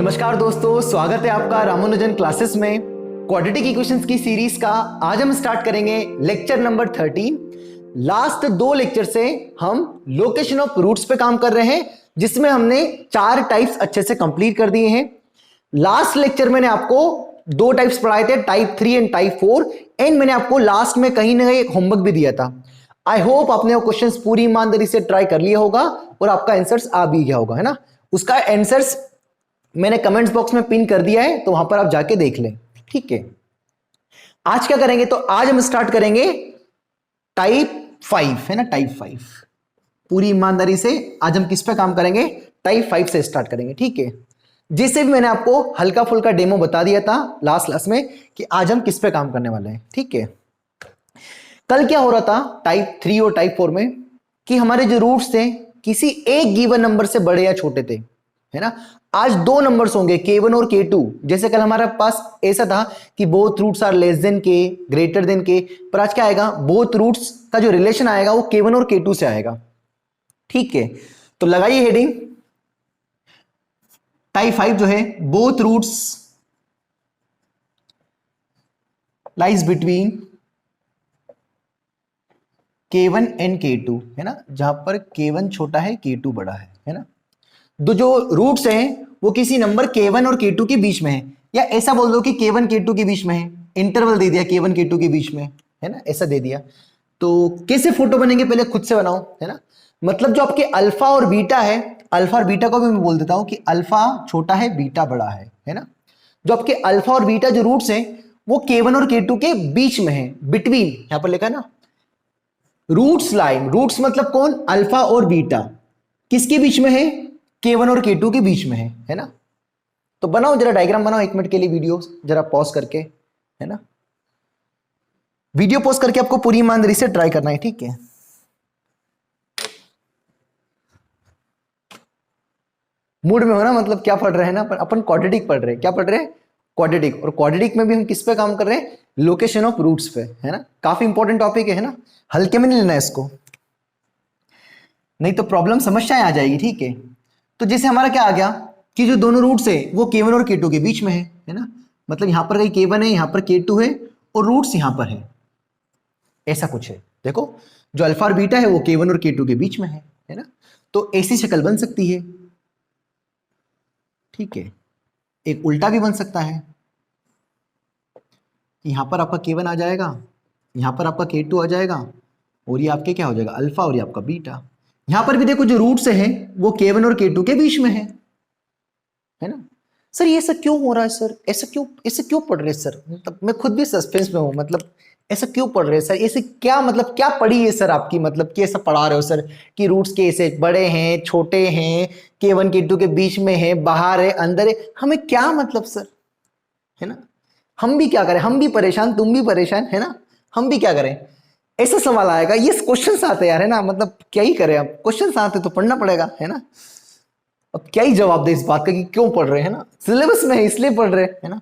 नमस्कार दोस्तों, स्वागत है आपका रामानुजन क्लासेस में क्वाड्रेटिक इक्वेशंस की सीरीज का। आज हम स्टार्ट करेंगे लेक्चर नंबर 13। लास्ट 2 लेक्चर से हम लोकेशन ऑफ रूट्स पे काम कर रहे हैं, जिसमें हमने 4 टाइप्स अच्छे से कंप्लीट कर दिए हैं। लास्ट लेक्चर मैंने आपको 2 टाइप्स पढ़ाए थे, टाइप 3 एंड टाइप 4, एंड मैंने आपको लास्ट में कहीं ना कहीं एक होमवर्क भी दिया था। आई होप आपने वो क्वेश्चंस पूरी ईमानदारी से ट्राई कर लिया होगा और आपका आंसर्स आ भी गया होगा, है ना। उसका आंसर्स मैंने कमेंट्स बॉक्स में पिन कर दिया है, तो वहां पर आप जाके देख लें, ठीक है। आज क्या करेंगे, तो आज हम स्टार्ट करेंगे टाइप 5, है ना, टाइप 5। पूरी ईमानदारी से आज हम किस पे काम करेंगे, टाइप 5 से स्टार्ट करेंगे, ठीक है। जिससे भी मैंने आपको हल्का फुल्का डेमो बता दिया था लास्ट क्लास में कि आज हम किस पे काम करने वाले हैं, ठीक है। कल क्या हो रहा था टाइप 3 और टाइप 4 में कि हमारे जो रूट्स थे किसी एक गिवन नंबर से बड़े या छोटे थे, है ना। आज 2 नंबर्स होंगे K1 और K2। जैसे कल हमारे पास ऐसा था कि both roots are less than K, greater than K, पर आज क्या आएगा, बोथ रूट्स का जो रिलेशन आएगा वो K1 और K2 से आएगा, ठीक है। तो लगाइए हेडिंग, टाइप 5 जो है both roots lies between K1 and K2, है ना, जहां पर K1 छोटा है K2 बड़ा है ना। जो रूट्स हैं वो किसी नंबर K1 और K2 के बीच में है, या ऐसा बोल दो कि K1 K2 के बीच में है, इंटरवल दे दिया K1 K2 के बीच में, है ना, ऐसा दे दिया। तो कैसे फोटो बनेंगे पहले खुद से बनाओ, है ना। मतलब जो आपके अल्फा और बीटा है, अल्फा और बीटा को भी मैं बोल देता हूं कि अल्फा छोटा है बीटा बड़ा है ना। जो आपके अल्फा और बीटा जो रूट्स हैं वो K1 और K2 के बीच में है, बिटवीन, यहां पर लिखा है ना रूट्स लाइन। रूट्स मतलब कौन, अल्फा और बीटा, किसके बीच में है, K1 और K2 के बीच में है ना। तो बनाओ जरा डायग्राम बनाओ 1 मिनट के लिए, वीडियो जरा पॉज करके, है ना। वीडियो पॉज करके आपको पूरी ईमानदारी से ट्राई करना है, ठीक है। मूड में हो ना, मतलब क्या पढ़ रहे हैं ना, पर अपन क्वाड्रेटिक पढ़ रहे हैं। क्या पढ़ रहे हैं, क्वाड्रेटिक। और क्वाड्रेटिक में भी हम किस पे काम कर रहे हैं, लोकेशन ऑफ रूट्स पे, है ना। काफी इंपॉर्टेंट टॉपिक है ना, हल्के में नहीं लेना है इसको, नहीं तो प्रॉब्लम समस्याएं आ जाएगी, ठीक है। तो जैसे हमारा क्या आ गया कि जो दोनों रूट्स है वो K1 और K2 के बीच में है ना। मतलब यहां पर कहीं K1 है, यहां पर K2 है, और रूट्स यहां पर है, ऐसा कुछ है। देखो जो अल्फा और बीटा है वो K1 और K2 के बीच में है ना। तो ऐसी शक्ल बन सकती है, ठीक है। एक उल्टा भी बन सकता है, यहां पर आपका K1 आ जाएगा, यहां पर आपका K2 आ जाएगा, और ये आपके क्या हो जाएगा, अल्फा, और ये आपका बीटा। यहां पर भी देखो जो रूट्स हैं वो K1 और K2 के बीच में है ना। सर ये सब क्यों हो रहा है, सर ऐसे क्यों पढ़ रहे हैं सर, मतलब मैं खुद भी सस्पेंस में हूं, मतलब ऐसा क्यों पढ़ रहे हैं सर, ऐसे क्या, मतलब क्या पढ़ी है सर आपकी, मतलब कि ऐसा पढ़ा रहे हो सर कि रूट्स कैसे बड़े हैं छोटे हैं, K1 K2 के बीच में है, बाहर है अंदर है, हमें क्या मतलब सर, है ना। हम भी क्या करें, हम भी परेशान, तुम भी परेशान, है ना, हम भी क्या करें। ऐसा सवाल आएगा, ये क्वेश्चन आते यार, है ना, मतलब क्या ही करें, अब क्वेश्चन आते तो पढ़ना पड़ेगा, है ना। अब क्या ही जवाब दे इस बात का कि क्यों पढ़ रहे हैं ना, सिलेबस में है इसलिए पढ़ रहे हैं, है ना।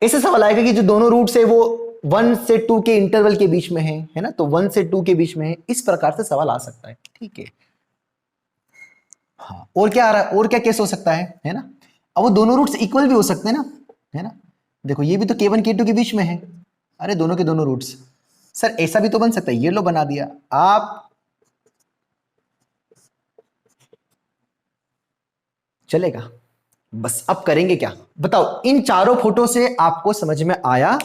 ऐसा सवाल आएगा कि जो दोनों रूट्स है वो 1 से 2 के इंटरवल के बीच में है ना, तो 1 से 2 के बीच में है, इस प्रकार से सवाल आ सकता है, ठीक है। हाँ, और क्या आ रहा है, और क्या केस हो सकता है ना। अब वो दोनों रूट्स इक्वल भी हो सकते हैं ना, है ना। देखो ये भी तो K1 K2 के बीच में है, अरे दोनों के दोनों रूट्स। सर ऐसा भी तो बन सकता है, ये लो बना दिया आप, चलेगा। बस अब करेंगे क्या बताओ, इन चारों फोटो से आपको समझ में आया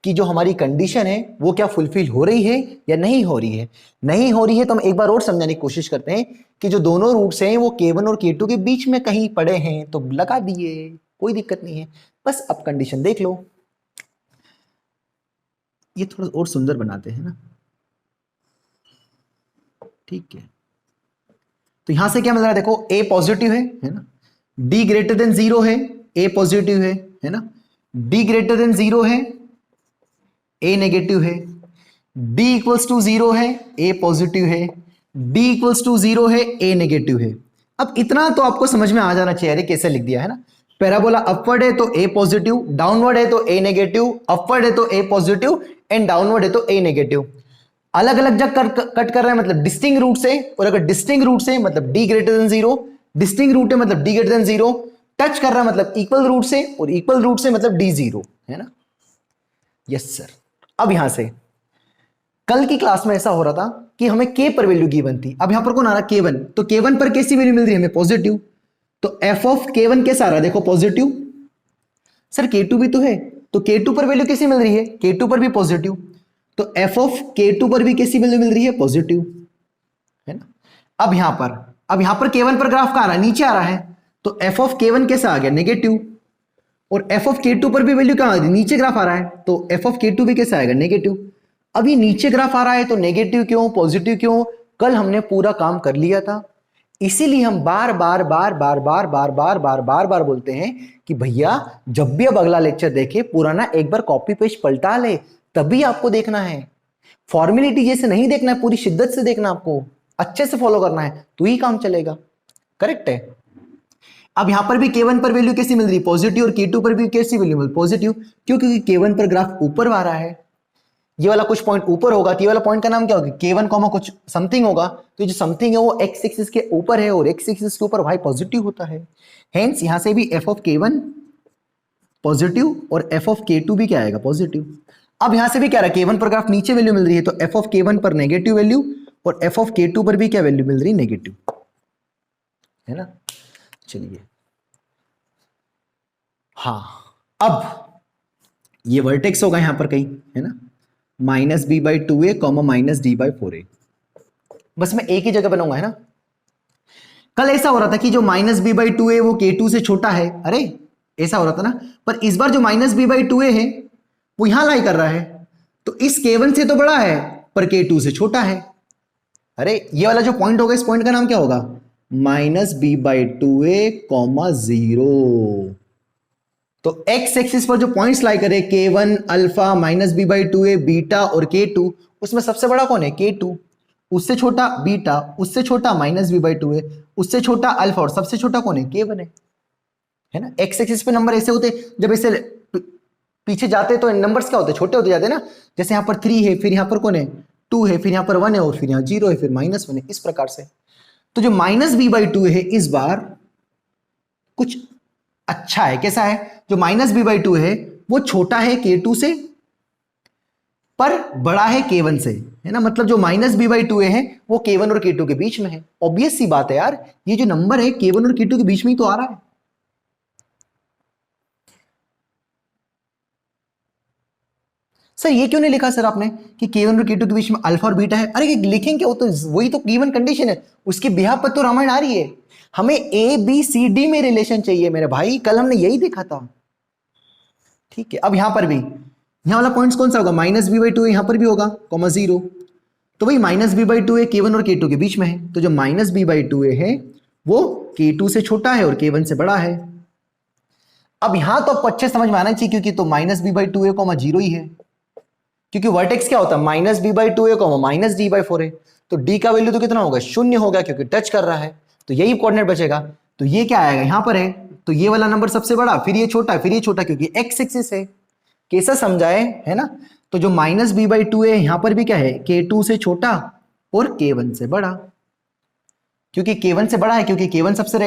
कि जो हमारी कंडीशन है वो क्या फुलफिल हो रही है या नहीं हो रही है। नहीं हो रही है तो हम एक बार और समझाने की कोशिश करते हैं कि जो दोनों रूट्स हैं वो K1 और K2 के बीच में कहीं पड़े हैं, तो लगा दिए, कोई दिक्कत नहीं है। बस अब कंडीशन देख लो, ये थोड़ा और सुंदर बनाते हैं ना, ठीक है। तो यहां से क्या मिल रहा है, देखो A पॉजिटिव है ना, D ग्रेटर देन 0 है, A पॉजिटिव है ना, D ग्रेटर देन 0 है, A नेगेटिव है, D इक्वल्स टू 0 है, A पॉजिटिव है, D इक्वल्स टू 0 है, A नेगेटिव है। अब इतना तो आपको समझ में आ जाना चाहिए, अरे कैसे लिख दिया, है ना। पैराबोला अपवर्ड है तो A पॉजिटिव, डाउनवर्ड है तो A नेगेटिव, अपवर्ड है तो A पॉजिटिव, एंड डाउनवर्ड है तो A नेगेटिव। अलग अलग जग कट कर रहे हैं मतलब डिस्टिंग रूट से, और अगर डिस्टिंग रूट से मतलब D greater than 0, distinct root है मतलब D ग्रेटर देन 0, टच कर रहा है मतलब इक्वल रूट से, और इक्वल रूट से मतलब d0 है ना। Yes sir. अब यहां से कल की क्लास में ऐसा हो रहा था कि हमें k पर वैल्यू गिवन थी, अब यहां पर कौन आ रहा है k1, तो k1 पर कैसी वैल्यू मिल रही है हमें, पॉजिटिव, तो f ऑफ k1 कैसा आ रहा है देखो पॉजिटिव। सर k2 भी तो है, तो k2 पर वैल्यू कैसी मिल रही है, k2 पर भी पॉजिटिव, तो f ऑफ k2 पर भी कैसी वैल्यू मिल रही है, पॉजिटिव, है ना। अब यहां पर k1 पर ग्राफ कहां आ रहा है, नीचे आ रहा है, तो f ऑफ k1 कैसा आ गया, नेगेटिव, और f ऑफ k2 पर भी वैल्यू कहां आ रही है, नीचे ग्राफ आ रहा है, तो f ऑफ k2 भी कैसा आएगा, नेगेटिव। अब ये नीचे ग्राफ आ रहा है तो नेगेटिव क्यों, पॉजिटिव क्यों, कल हमने पूरा काम कर लिया था, इसीलिए हम बार बार बार बार बार बार बार बार बार बार बोलते हैं कि भैया जब भी अब अगला लेक्चर देखे पुराना एक बार कॉपी पेस्ट पलटा ले, तभी आपको देखना है, फॉर्मेलिटी जैसे नहीं देखना है, पूरी शिद्दत से देखना, आपको अच्छे से फॉलो करना है, तो ही काम चलेगा। करेक्ट है। अब यहां पर भी k1 पर वैल्यू कैसी मिल रही है, पॉजिटिव, और k2 पर भी कैसी वैल्यू मिल, पॉजिटिव, क्यों, क्योंकि k1 पर ग्राफ ऊपर आ रहा है, ये वाला कुछ पॉइंट ऊपर होगा, तो ये वाला पॉइंट का नाम क्या होगा, k1 कॉमा कुछ समथिंग होगा, तो जो समथिंग है वो x एक्सिस के ऊपर है, और x एक्सिस के ऊपर y पॉजिटिव होता है, हेंस यहां से भी f ऑफ k1 पॉजिटिव और f ऑफ k2 भी क्या आएगा, पॉजिटिव। अब यहां से भी क्या रहा, k1 पर ग्राफ नीचे वैल्यू मिल रही है, तो f ऑफ k1 पर नेगेटिव वैल्यू, और f ऑफ k2 पर भी क्या वैल्यू मिल रही है, नेगेटिव, है ना। चलिए, हाँ, अब ये वर्टेक्स होगा यहां पर कहीं, है ना, minus B by two A comma minus D by four A, बस मैं एक ही जगह बनाऊंगा, है ना। कल ऐसा हो रहा था कि जो माइनस बी बाई टू ए वो के टू से छोटा है, अरे ऐसा हो रहा था ना, पर इस बार जो minus B by two a है वो यहां लाई कर रहा है, तो इस k1 से तो बड़ा है पर k2 से छोटा है, अरे ये वाला जो पॉइंट होगा इस पॉइंट का नाम क्या होगा, minus B by two A comma zero. तो x एक्सिस पर जो पॉइंट्स लाई करे k1 alpha minus B by two a beta और k2, उसमें सबसे बड़ा कौन है, k2, उससे छोटा बीटा, उससे छोटा माइनस बी बाई टू ए, उससे छोटा अल्फा, और सबसे छोटा कौन है, k1 है ना। x एक्सिस पे नंबर ऐसे होते, जब ऐसे पीछे जाते तो नंबर्स क्या होते, छोटे होते जाते ना, जैसे यहां पर 3 है, फिर यहां पर कौन है 2 है, फिर यहां पर 1 है, और फिर यहां 0 है, फिर -1 है, इस प्रकार से। तो जो माइनस बी बाई टू है इस बार कुछ अच्छा है, कैसा है, जो माइनस बी बाई टू है वो छोटा है k2 से पर बड़ा है k1 से, है ना, मतलब जो माइनस बी बाई टू है वो k1 और k2 के बीच में है, ऑब्वियस सी बात है यार, ये जो नंबर है k1 और k2 के बीच में ही तो आ रहा है। सर ये क्यों नहीं लिखा सर आपने कि k1 और k2 के बीच में अल्फा और बीटा है, अरे लिखेंगे, वो तो वही तो गिवन कंडीशन है, उसके बिहाफ पर तो रामायण आ रही है, हमें ए बी सी डी में रिलेशन चाहिए मेरे भाई, कल हमने यही देखा था। ठीक है, अब यहां पर भी यहां वाला पॉइंट कौन सा होगा, माइनस बी बाई टू यहां पर भी होगा, कॉमा जीरो, तो भाई minus B by two a k1 और k2 के बीच में है, तो जो माइनस बी बाई टू है वो k2 से छोटा है और k1 से बड़ा है। अब यहां तो आपको अच्छे समझ में आना चाहिए, क्योंकि तो minus B by two A comma zero ही है, क्योंकि वर्टेक्स क्या होता है, minus B by two A comma minus D by four है, तो डी का वैल्यू तो कितना होगा, शून्य होगा, क्योंकि टच कर रहा है, तो यही कोऑर्डिनेट बचेगा, तो ये क्या आएगा, यहां पर है, तो ये वाला नंबर सबसे बड़ा, फिर ये छोटा, फिर ये छोटा, क्योंकि एक्स एक्सिस है, कैसा समझाए, है ना। तो जो माइनस बी बाई टू है यहां पर भी क्या है, k2 से छोटा और k1 से बड़ा, क्योंकि k1 से बड़ा है, क्योंकि k1 सबसे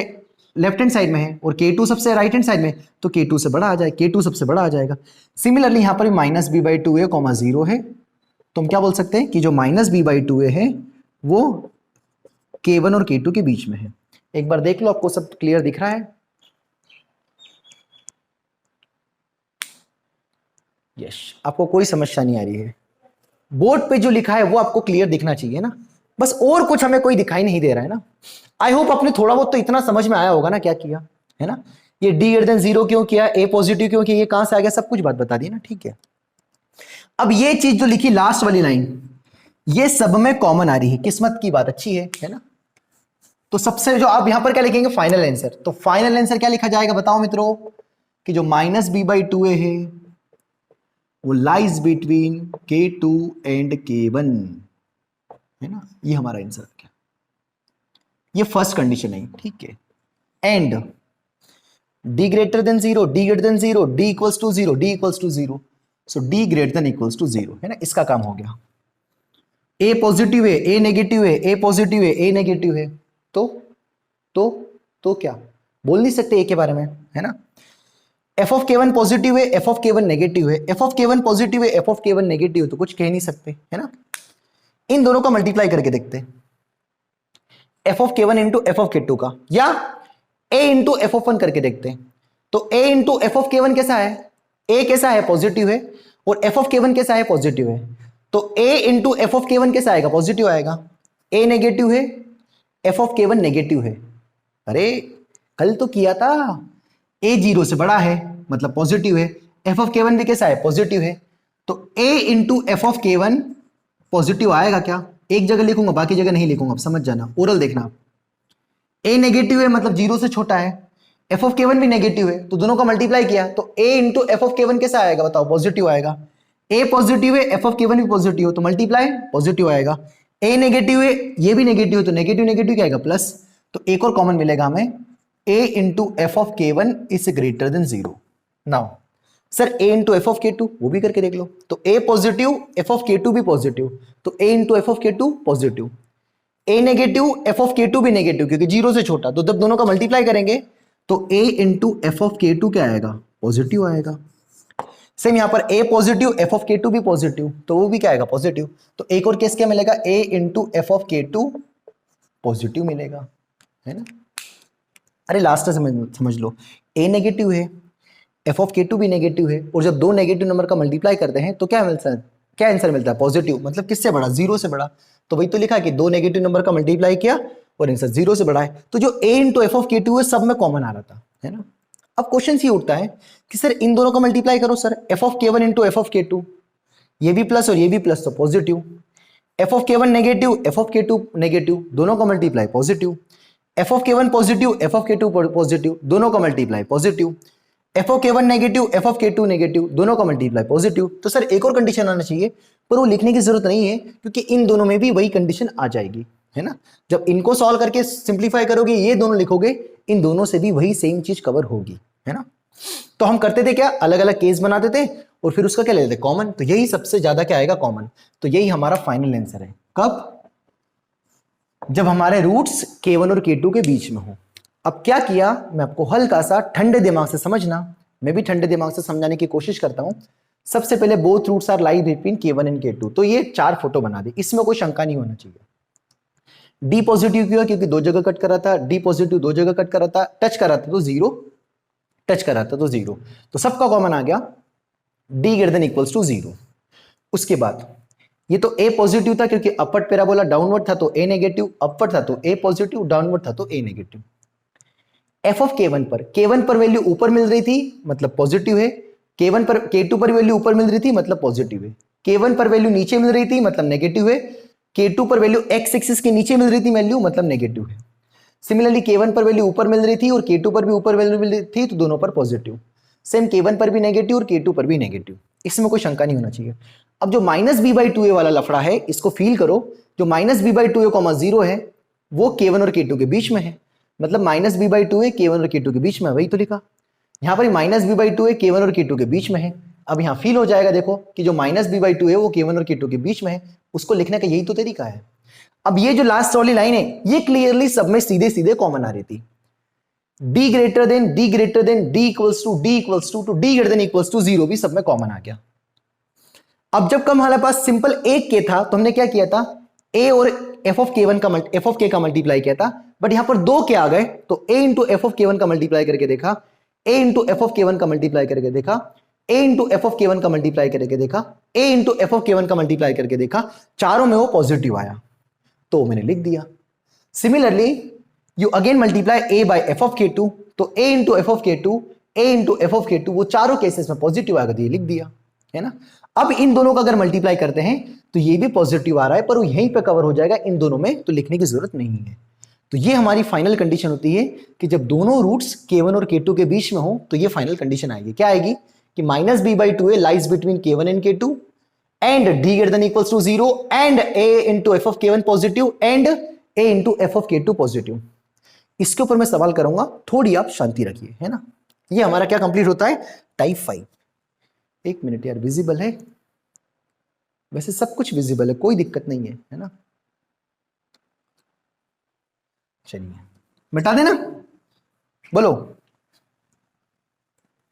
लेफ्ट हैंड साइड में है और k2 सबसे राइट हैंड साइड में, तो k2 से बड़ा आ जाए, k2 सबसे बड़ा आ जाएगा। सिमिलरली यहां पर minus B by two A comma zero है, तो हम क्या बोल सकते हैं कि जो minus B by two a है वो k1 और k2 के बीच में है। एक बार देख लो, आपको सब क्लियर दिख रहा है, यस, आपको कोई समस्या नहीं आ रही है, बोर्ड पे जो लिखा है वो आपको क्लियर दिखना चाहिए ना, बस और कुछ हमें कोई दिखाई नहीं दे रहा है ना। आई होप आपने थोड़ा बहुत तो इतना समझ में आया होगा ना, क्या किया है ना, ये डी ग्रेटर देन जीरो क्यों किया, ए पॉजिटिव क्यों किया, ये कहां से आ गया, सब कुछ बात बता दी ना, ठीक है। अब ये चीज जो लिखी लास्ट वाली लाइन, ये सब में कॉमन आ रही है, किस्मत की बात अच्छी है ना। तो सबसे जो आप यहां पर क्या लिखेंगे, फाइनल आंसर, तो फाइनल आंसर क्या लिखा जाएगा बताओ मित्रों, कि जो minus B by two a है वो lies between k2 and k1, है ना, ये हमारा आंसर क्या, ये फर्स्ट कंडीशन है, ठीक है। And d greater than zero, d greater than zero, d equals to zero, d equals to zero, so d greater than equals to zero, है ना, इसका काम हो गया। a पॉजिटिव है, a नेगेटिव है, a पॉजिटिव है, a नेगेटिव है, तो तो क्या बोल नहीं सकते a के बारे में, है ना। F of k one positive है, F of k one negative है, F of k one positive है, F of k one negative है, तो कुछ कह नहीं सकते, है ना। इन दोनों का मल्टीप्लाई करके देखते हैं, F of k one into F of k to का, या ए इंटू एफ ऑफ वन करके देखते हैं। तो a into F of k one कैसा है, ए कैसा है पॉजिटिव है, और एफ ऑफ के वन कैसा है पॉजिटिव है, तो a into F of k one कैसा आएगा, पॉजिटिव आएगा। ए नेगेटिव है, F of k one negative है, अरे कल तो किया था, ए जीरो से बड़ा है मतलब पॉजिटिव है, एफ ऑफ के वन भी कैसा है पॉजिटिव है, तो a into F of k one positive आएगा क्या, एक जगह लिखूंगा बाकी जगह नहीं लिखूंगा, अब समझ जाना, ओरल देखना। ए नेगेटिव है मतलब जीरो से छोटा है, एफ ऑफ के वन भी नेगेटिव है, तो दोनों का मल्टीप्लाई किया तो a into F of k one कैसा आएगा बताओ, पॉजिटिव आएगा। ए पॉजिटिव है, एफ ऑफ के वन भी पॉजिटिव है, तो मल्टीप्लाई पॉजिटिव आएगा। ए नेगेटिव है, ये भी नेगेटिव है, तो नेगेटिव नेगेटिव क्या आएगा प्लस, तो एक और कॉमन मिलेगा हमें, a into F of k one is greater than zero. Now sir a into F of k two, वो भी करके देख लो, तो a positive F of k two भी पॉजिटिव, तो a into F of k two positive, a negative f of k two भी negative क्योंकि जीरो से छोटा, तो जब दोनों का मल्टीप्लाई करेंगे तो a into F of k two क्या आएगा, पॉजिटिव आएगा। सेम यहां पर ए positive F of k two भी पॉजिटिव, तो वो भी क्या आएगा पॉजिटिव, तो एक और केस क्या मिलेगा, ए into F of k two positive मिलेगा, है ना। अरे लास्ट समझ लो, ए नेगेटिव है, एफ ऑफ के टू भी नेगेटिव है, और जब दो नेगेटिव नंबर का मल्टीप्लाई करते हैं तो क्या मिलता है, क्या आंसर मिलता है पॉजिटिव, मतलब किससे बड़ा, जीरो से बड़ा, तो वही तो लिखा कि दो नेगेटिव नंबर का मल्टीप्लाई किया और आंसर जीरो से बड़ा है, तो जो ए into F of k to है सब में कॉमन आ रहा था, है ना। अब क्वेश्चन ये उठता है कि सर इन दोनों का मल्टीप्लाई करो sir, F of k one into F of k to, ये भी प्लस और ये भी प्लस तो positive, F of k one negative f of k to negative, दोनों का multiply positive, F of k one positive F of k two positive, दोनों का multiply positive, F of k one negative f of k to negative, दोनों का multiply positive. तो sir एक और condition आना चाहिए, पर वो लिखने की जरूरत नहीं है क्योंकि इन दोनों में भी वही कंडीशन आ जाएगी, है ना। जब इनको सॉल्व करके सिंप्लीफाई करोगे, ये दोनों लिखोगे, इन दोनों से भी वही सेम चीज कवर होगी, है ना। तो हम करते थे क्या, अलग अलग केस बनाते थे और फिर उसका क्या लेते थे कॉमन, तो यही सबसे ज्यादा क्या आएगा कॉमन, तो यही हमारा फाइनल आंसर है। कब, जब हमारे रूट्स k1 और k2 के बीच में हो। अब क्या किया, मैं आपको हल्का सा ठंडे दिमाग से समझना, मैं भी ठंडे दिमाग से समझाने की कोशिश करता हूं। सबसे पहले both roots are lie between k1 and k2, तो ये चार फोटो बना दी, इसमें कोई शंका नहीं होना चाहिए। डी पॉजिटिव क्यों, क्योंकि दो जगह कट करा था, डी पॉजिटिव दो जगह कट करा था, टच करा था तो जीरो, टच करा था तो जीरो, तो सबका कॉमन आ गया, d greater than equals to zero. उसके बाद ये तो ए पॉजिटिव था क्योंकि अपवर्ड पैराबोला डाउनवर्ड था तो ए नेगेटिव, अपवर्ड था तो ए पॉजिटिव, डाउनवर्ड था तो ए नेगेटिव। एफ ऑफ k1 पर वैल्यू ऊपर मिल रही थी मतलब पॉजिटिव है, k1 पर k2 पर वैल्यू ऊपर मिल रही थी मतलब पॉजिटिव है, k1 पर वैल्यू नीचे मिल रही थी मतलब नेगेटिव है, k2 पर वैल्यू एक्स एक्सिस के नीचे मिल रही थी वैल्यू मतलब नेगेटिव है। सिमिलरली k1 पर वैल्यू ऊपर मिल रही थी और k2 पर भी ऊपर वैल्यू मिल रही थी तो दोनों पर पॉजिटिव। सेम k1 पर भी नेगेटिव और k2 पर भी नेगेटिव, इसमें कोई शंका नहीं होना चाहिए। अब जो minus B by two a वाला लफड़ा है इसको फील करो, जो minus B by two A comma zero है वो k1 और k2 के बीच में है, मतलब minus B by two a k1 और k2 के बीच में, वही तो लिखा यहां पर minus B by two a k1 और k2 के बीच में है। अब यहां फील हो जाएगा देखो कि जो माइनस बी बाई टू है वो k1 और k2 के बीच में है, उसको लिखने का यही तो तरीका है। अब ये जो लास्ट वाली लाइन है ये क्लियरली सब में सीधे सीधे कॉमन आ रही थी, d greater than d greater than d equals to d equals to d greater than equals to zero भी सब में कॉमन आ गया। अब जब कम हमारे पास सिंपल एक के था तो हमने क्या किया था, a और f ऑफ k का मल्टीप्लाई किया था, बट यहां पर दो के आ गए तो a into F of k1 का मल्टीप्लाई करके देखा, a into F of k1 का मल्टीप्लाई करके देखा, a into F of k1 का मल्टीप्लाई करके देखा, a into F of k1 का मल्टीप्लाई करके देखा, चारों में वो पॉजिटिव आया तो मैंने लिख दिया। Similarly you again multiply a by f of k2, तो a into F of k2, a into F of k2 वो चारों केसेस में पॉजिटिव आएगा तो ये लिख दिया, है ना। अब इन दोनों का अगर मल्टीप्लाई करते हैं तो ये भी पॉजिटिव आ रहा है पर वो यहीं पे कवर हो जाएगा इन दोनों में, तो लिखने की जरूरत नहीं है। तो ये हमारी फाइनल कंडीशन होती है कि जब दोनों रूट्स k1 और k2 के बीच में हो तो ये फाइनल कंडीशन आएगी। क्या आएगी कि minus B by two a lies between k1 and k2 and d greater than equals to zero and a into F of k1 positive and a into F of k2 positive. इसके ऊपर मैं सवाल करूंगा, थोड़ी आप शांति रखिए, है ना। ये हमारा क्या कंप्लीट होता है, टाइप 5। एक मिनट यार, विजिबल है, वैसे सब कुछ विजिबल है, कोई दिक्कत नहीं है ना। चलिए मिटा देना, बोलो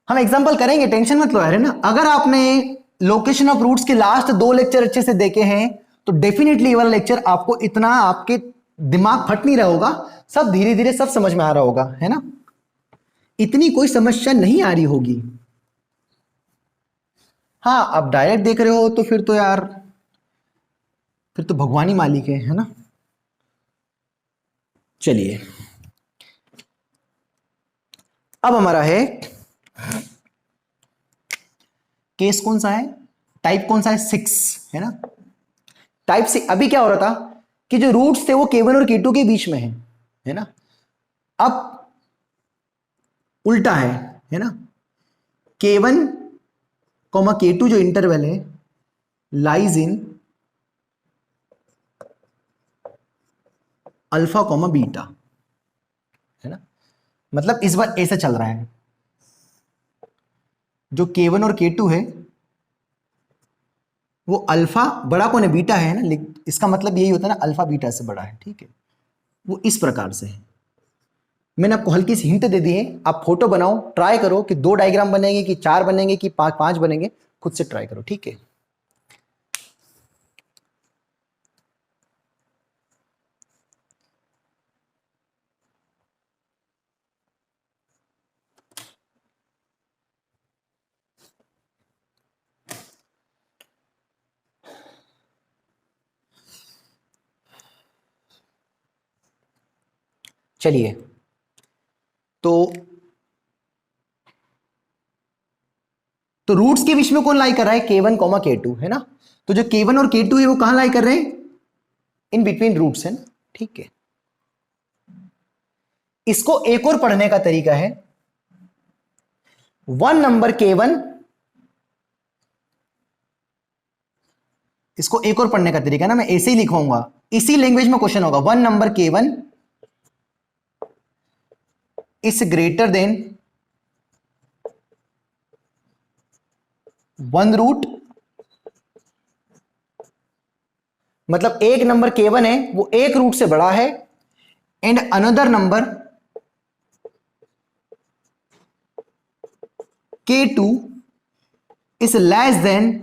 हम एग्जांपल करेंगे, टेंशन मत लो यार, है ना। अगर आपने लोकेशन ऑफ रूट्स के लास्ट 2 लेक्चर अच्छे से देखे हैं तो डेफिनेटली ये वाला लेक्चर आपको इतना आपके दिमाग फट नहीं रहा होगा, सब धीरे धीरे सब समझ में आ रहा होगा, है ना। इतनी कोई समस्या नहीं आ रही होगी। हाँ, आप डायरेक्ट देख रहे हो तो फिर तो यार, फिर तो भगवान ही मालिक है ना। चलिए, अब हमारा है केस कौन सा है, टाइप कौन सा है, 6, है ना। टाइप से अभी क्या हो रहा था कि जो रूट्स थे वो K1 और K2 के बीच में है ना। अब उल्टा है ना। K1 K2 जो इंटरवल है लाइज इन अल्फा बीटा, है ना। मतलब इस बार ऐसा चल रहा है, जो K1 और K2 है वो अल्फा बड़ा कौन है, बीटा है ना। इसका मतलब यही होता है ना, अल्फा बीटा से बड़ा है, ठीक है। वो इस प्रकार से है। मैंने आपको हल्की सी हिंट दे दी है, आप फोटो बनाओ, ट्राई करो कि 2 डायग्राम बनेंगे कि 4 बनेंगे कि 5 बनेंगे, खुद से ट्राई करो, ठीक है। चलिए, तो रूट्स के बीच में कौन लाई कर रहा है, K1 K2, है ना। तो जो K1 और K2 है वो कहां लाई कर रहे हैं, इन बिटवीन रूट्स, है ना, ठीक है। इसको एक और पढ़ने का तरीका है, 1 नंबर K1, इसको एक और पढ़ने का तरीका ना, मैं ऐसे ही लिखवाऊंगा, इसी लैंग्वेज में क्वेश्चन होगा। 1 number K1 is greater than 1 root, मतलब एक नंबर K1 है वो एक रूट से बड़ा है, and another number K2 is less then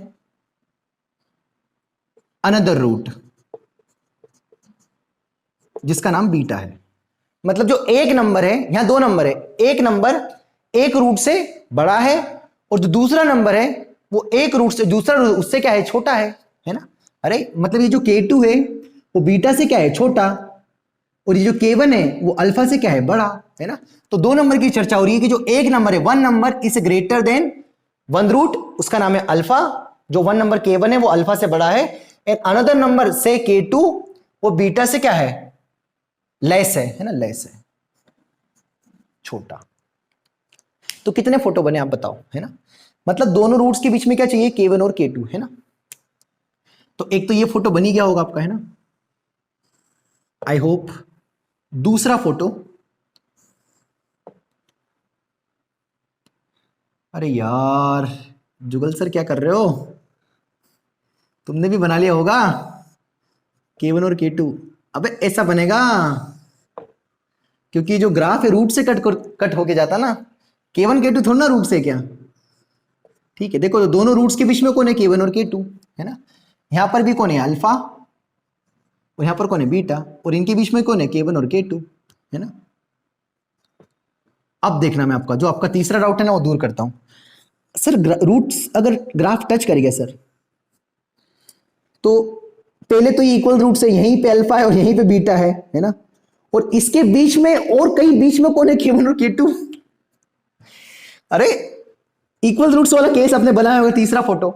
another root, जिसका नाम बीटा है। मतलब जो एक नंबर है, यहां 2 नंबर है, एक नंबर एक रूट से बड़ा है और जो दूसरा नंबर है वो एक रूट से, दूसरा उससे क्या है, छोटा है ना। अरे मतलब ये जो K2 है वो बीटा से क्या है, छोटा, और ये जो K1 है वो अल्फा से क्या है, बड़ा, है ना। तो 2 नंबर की चर्चा हो रही है कि जो एक नंबर है 1 number is greater than 1 root, उसका नाम है अल्फा। जो 1 नंबर K1 है वो अल्फा से बड़ा है, एंड अनदर नंबर से K2 वो बीटा से क्या है, लेस है ना, लेस है, छोटा। तो कितने फोटो बने आप बताओ, है ना। मतलब दोनों रूट्स के बीच में क्या चाहिए, K1 और K2, है ना। तो एक तो ये फोटो बनी गया होगा आपका, है ना, आई होप। दूसरा फोटो, अरे यार जुगल सर क्या कर रहे हो, तुमने भी बना लिया होगा K1 और K2। अबे ऐसा बनेगा क्योंकि जो ग्राफ है रूट से कट होके जाता ना, K1 K2 थोड़ा ना रूट से, क्या, ठीक है। देखो तो दोनों रूट्स के बीच में कौन है, K1 और K2, है ना। यहां पर भी कौन है, अल्फा, और यहां पर कौन है, बीटा, और इनके बीच में कौन है, K1 और K2, है ना। अब देखना, मैं आपका जो आपका तीसरा डाउट है ना वो दूर करता हूं। सर रूट्स अगर ग्राफ टच करेगा सर, तो पहले तो ये इक्वल रूट से यहीं पे अल्फा है और यहीं पे बीटा है ना, और इसके बीच में और कहीं बीच में कौन है, K1 और K2। अरे इक्वल रूट्स वाला केस आपने बनाया होगा तीसरा फोटो,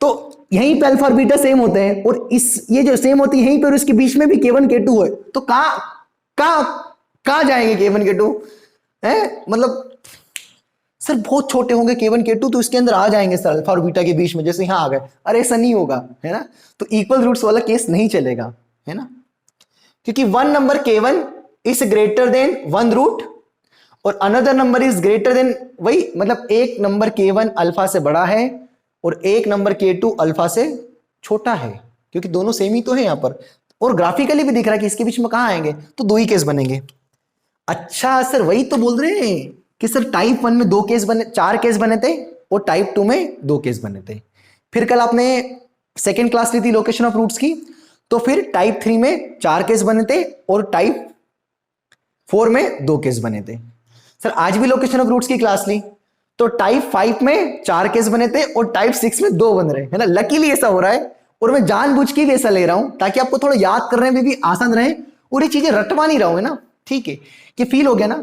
तो यहीं पे अल्फा और बीटा सेम होते हैं, और इस ये जो सेम होती है यहीं पे, और इसके बीच में भी K1 K2 है, तो कहां कहां कहां जाएंगे K1 K2, है मतलब सर बहुत छोटे होंगे K1 K2 तो इसके अंदर आ जाएंगे सर, अल्फा और बीटा के बीच में जैसे यहां आ गए। अरे ऐसा नहीं होगा, है ना। तो इक्वल रूट्स वाला केस नहीं चलेगा, है ना, क्योंकि 1 number K1 is greater than 1 root और another number is greater than, वही मतलब एक नंबर K1 अल्फा से बड़ा है और एक नंबर K2 अल्फा से छोटा है, क्योंकि दोनों सेम ही तो है यहां पर, और ग्राफिकली भी दिख रहा है कि इसके बीच में कहां आएंगे, तो 2 ही केस बनेंगे। अच्छा सर वही तो बोल रहे हैं कि सर टाइप 1 में 2 केस बने, 4 केस बने थे और टाइप 2 में 2 केस बने थे। फिर कल आपने सेकेंड क्लास ली थी लोकेशन ऑफ रूट्स की, तो फिर टाइप 3 में 4 केस बने थे और टाइप 4 में 2 केस बने थे। सर आज भी लोकेशन ऑफ रूट्स की क्लास ली, तो टाइप 5 में 4 केस बने थे और टाइप 6 में 2 बन रहे हैं, है ना। लकीली ऐसा हो रहा है, और मैं जानबूझ के भी ऐसा ले रहा हूं ताकि आपको थोड़ा याद करने में भी आसान रहे और ये चीजें रटवा नहीं रहा हूं, है ना। ठीक है, कि फील हो गया ना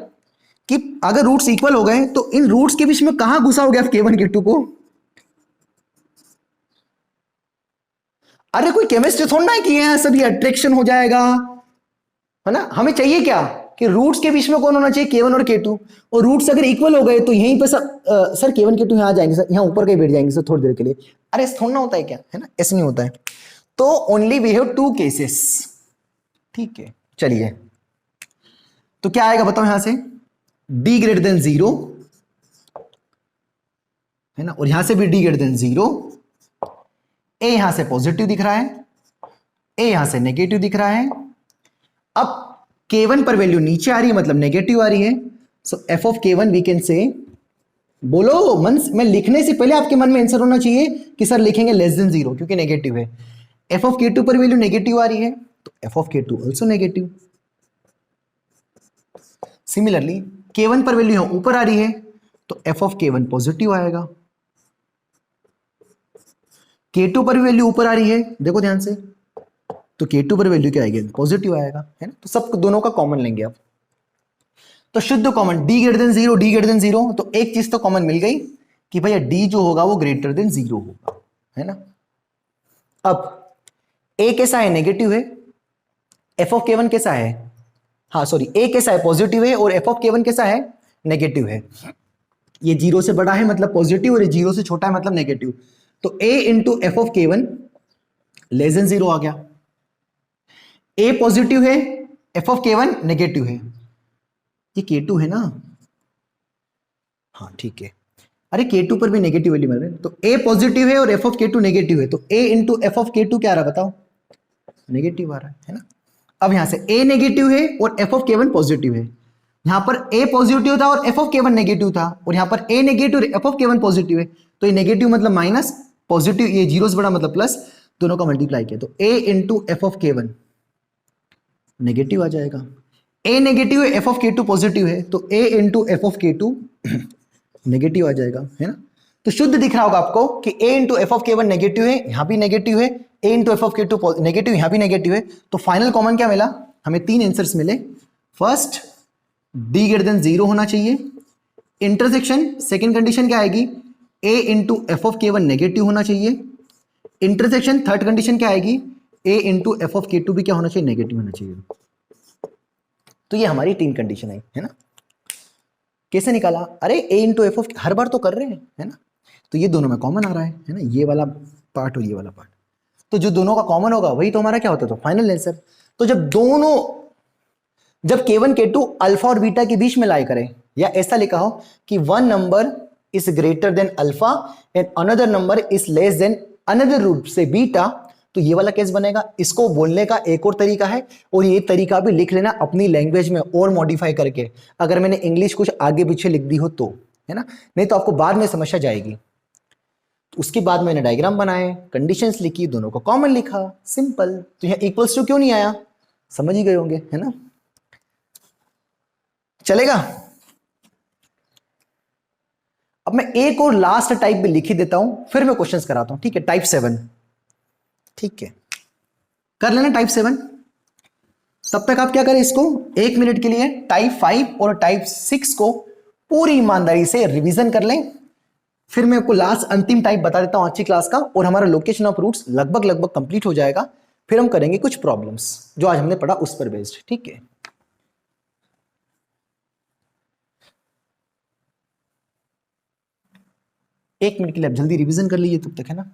कि अगर रूट्स इक्वल हो गए तो इन रूट्स के बीच में कहां घुसा हो गया K1 K2 को। अरे कोई केमिस्ट्री थोड़ा ना है कि यहां सभी अट्रैक्शन हो जाएगा, है ना। हमें चाहिए क्या कि रूट्स के बीच में कौन होना चाहिए, K1 और K2, और रूट्स अगर इक्वल हो गए तो यहीं पर सर K1 K2 यहां आ जाएंगे सर, यहां ऊपर कहीं बैठ जाएंगे सर थोड़ी देर के लिए। अरे ऐसा थोड़ा ना होता है क्या, है ना, ऐसा नहीं होता है। तो ओनली वी हैव 2 केसेस। ठीक है, चलिए तो क्या आएगा बताओ यहां से, d ग्रेटर देन 0, है ना, और यहां से भी d ग्रेटर देन 0। a यहां से पॉजिटिव दिख रहा है, a यहां से नेगेटिव दिख रहा है। अब K1 पर वैल्यू नीचे आ रही है मतलब नेगेटिव आ रही है, so f of K1 we can say, बोलो मन मैं लिखने से पहले आपके मन में आंसर होना चाहिए कि सर लिखेंगे लेस देन 0 क्योंकि नेगेटिव है। f ऑफ K2 पर वैल्यू नेगेटिव आ रही है तो f of K2 also negative. Similarly K1 पर वैल्यू यहां ऊपर आ रही है तो f ऑफ K1 पॉजिटिव आएगा। K2 पर वैल्यू ऊपर आ रही है, देखो ध्यान से, तो K2 पर वैल्यू क्या आएगी, पॉजिटिव आएगा, है ना। तो सब दोनों का कॉमन लेंगे आप, तो शुद्ध common d greater than 0, d greater than 0, तो एक चीज तो कॉमन मिल गई कि भैया d जो होगा वो ग्रेटर देन 0 होगा, है ना। अब a कैसा है, नेगेटिव है, f ऑफ K1 कैसा है, हाँ सॉरी a कैसा है, पॉजिटिव है, और f ऑफ K1 कैसा है, नेगेटिव है। ये 0 से बड़ा है मतलब पॉजिटिव और ये 0 से छोटा है मतलब नेगेटिव, तो a into F of K1 less than 0 आ गया। a पॉजिटिव है, f ऑफ K1 नेगेटिव है, ये K2 है ना, हाँ ठीक है। अरे K2 पर भी नेगेटिव वैल्यू मिल रही है, तो a पॉजिटिव है और f ऑफ K2 नेगेटिव है, तो a into F of K2 क्या आ रहा है बताओ, नेगेटिव आ रहा है ना। अब यहां से a नेगेटिव है और f ऑफ K1 पॉजिटिव है, यहां पर a पॉजिटिव था और f ऑफ K1 नेगेटिव था, और यहां पर a नेगेटिव और f ऑफ K1 पॉजिटिव है, तो ये नेगेटिव मतलब माइनस, पॉजिटिव ये 0 से बड़ा मतलब प्लस, दोनों का मल्टीप्लाई किया तो a into F of K1 negative आ जाएगा। a नेगेटिव है, f ऑफ K2 पॉजिटिव है, तो a into F of K2 negative आ जाएगा, है ना। तो शुद्ध दिख रहा होगा आपको कि a into F of K1 negative है, यहां भी नेगेटिव है, a into F of K2 negative, यहां भी नेगेटिव है, तो फाइनल कॉमन क्या मिला, हमें 3 आंसर्स मिले। फर्स्ट d ग्रेटर देन 0 होना चाहिए, इंटरसेक्शन सेकंड कंडीशन क्या आएगी, a into F of K1 negative होना चाहिए, इंटरसेक्शन थर्ड कंडीशन क्या आएगी, a into F of K2 भी क्या होना चाहिए, नेगेटिव होना चाहिए। तो ये हमारी 3 कंडीशन आई, है ना। कैसे निकाला, अरे a इंटू एफ ऑफ, हर बार तो कर रहे हैं, है ना, तो ये दोनों में कॉमन आ रहा है ना, ये वाला पार्ट और ये वाला पार्ट, तो जो दोनों का कॉमन होगा वही तो हमारा क्या होता था, फाइनल आंसर। तो जब K1 K2 अल्फा और बीटा के बीच में लाई करें, या ऐसा लिखा हो कि one number is greater then alpha and another number is less then another root से बीटा, तो ये वाला केस बनेगा। इसको बोलने का एक और तरीका है, और ये तरीका भी लिख लेना अपनी लैंग्वेज में और मॉडिफाई करके, अगर मैंने इंग्लिश कुछ आगे पीछे लिख दी हो तो, है ना, नहीं तो आपको बाद में समस्या जाएगी। तो उसके बाद मैंने डायग्राम बनाए, कंडीशंस लिखी, दोनों को कॉमन लिखा, सिंपल। तो यहाँ इक्वल्स टू क्यों नहीं आया, समझ ही गए होंगे, है ना, चलेगा। अब मैं एक और लास्ट टाइप भी लिख ही देता हूं, फिर मैं क्वेश्चंस कराता हूं, ठीक है। टाइप 7, ठीक है, कर लेना टाइप 7। तब तक आप क्या करें, इसको 1 मिनट के लिए टाइप 5 और टाइप 6 को पूरी ईमानदारी से रिवीजन कर लें, फिर मैं आपको लास्ट अंतिम टाइप बता देता हूं आज की क्लास का, और हमारा लोकेशन ऑफ रूट्स लगभग कंप्लीट हो जाएगा। फिर हम करेंगे कुछ प्रॉब्लम्स जो आज हमने पढ़ा उस पर बेस्ड, ठीक है। एक मिनट के लिए आप जल्दी रिवीजन कर लीजिए तब तक, है ना।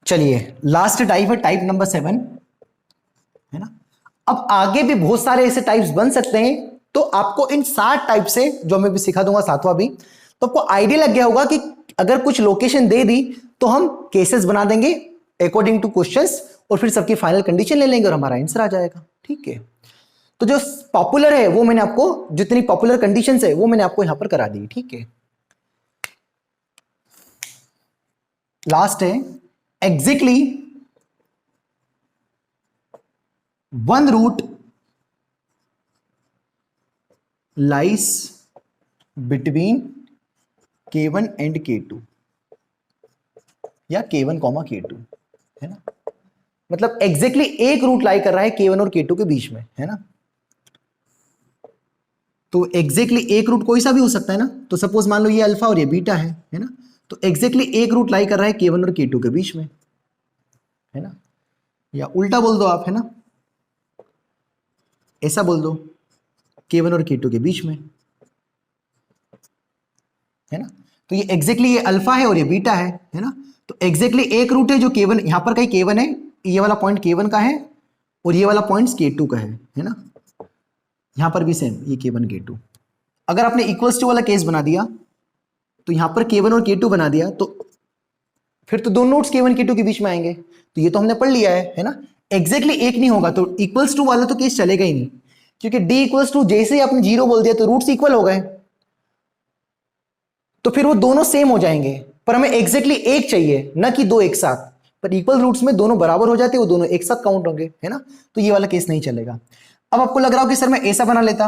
चलिए लास्ट टाइप है टाइप नंबर 7, है ना। अब आगे भी बहुत सारे ऐसे टाइप्स बन सकते हैं, तो आपको इन 7 टाइप से जो मैं भी सिखा दूंगा 7वां भी, तो आपको आइडिया लग गया होगा कि अगर कुछ लोकेशन दे दी तो हम केसेस बना देंगे अकॉर्डिंग टू क्वेश्चंस और फिर सबकी फाइनल कंडीशन ले लेंगे और हमारा आंसर आ जाएगा। ठीक है, तो जो पॉपुलर है वो मैंने आपको, जितनी पॉपुलर कंडीशंस है वो मैंने आपको यहां पर करा दी। ठीक है, लास्ट है exactly one root lies between K1 and K2 या K1 K2, है ना। मतलब एग्जैक्टली एक रूट लाई कर रहा है K1 और K2 के बीच में, है ना। तो एग्जैक्टली एक रूट कोई सा भी हो सकता है ना। तो सपोज मान लो ये अल्फा और ये बीटा है ना। तो एग्जैक्टली एक रूट लाई कर रहा है K1 और K2 के बीच में, है ना। या उल्टा बोल दो आप, है ना, ऐसा बोल दो K1 और K2 के बीच में, है ना। तो ये एग्जैक्टली ये अल्फा है और ये बीटा है ना। तो एग्जैक्टली एक रूट है जो K1, यहां पर कहीं K1 है, ये वाला पॉइंट K1 का है और ये वाला पॉइंट K2 का है ना। यहां पर भी सेम, ये K1 K2। अगर आपने इक्वल्स टू वाला केस बना दिया तो यहां पर K1 और K2 बना दिया तो फिर तो दोनों नोट्स K1 K2 के बीच में आएंगे। तो ये तो हमने पढ़ लिया है ना। एग्जैक्टली एक नहीं होगा तो इक्वल्स टू वाला तो केस चलेगा ही नहीं, क्योंकि D इक्वल्स टू जैसे ही आपने 0 बोल दिया तो रूट्स इक्वल हो गए, तो फिर वो दोनों सेम हो जाएंगे। पर हमें एग्जैक्टली एक चाहिए, ना कि दो एक साथ। पर इक्वल रूट्स में दोनों बराबर हो जाते हैं, वो दोनों एक साथ काउंट होंगे, है ना। तो ये वाला केस नहीं चलेगा। अब आपको लग रहा हो कि सर मैं ऐसा बना लेता,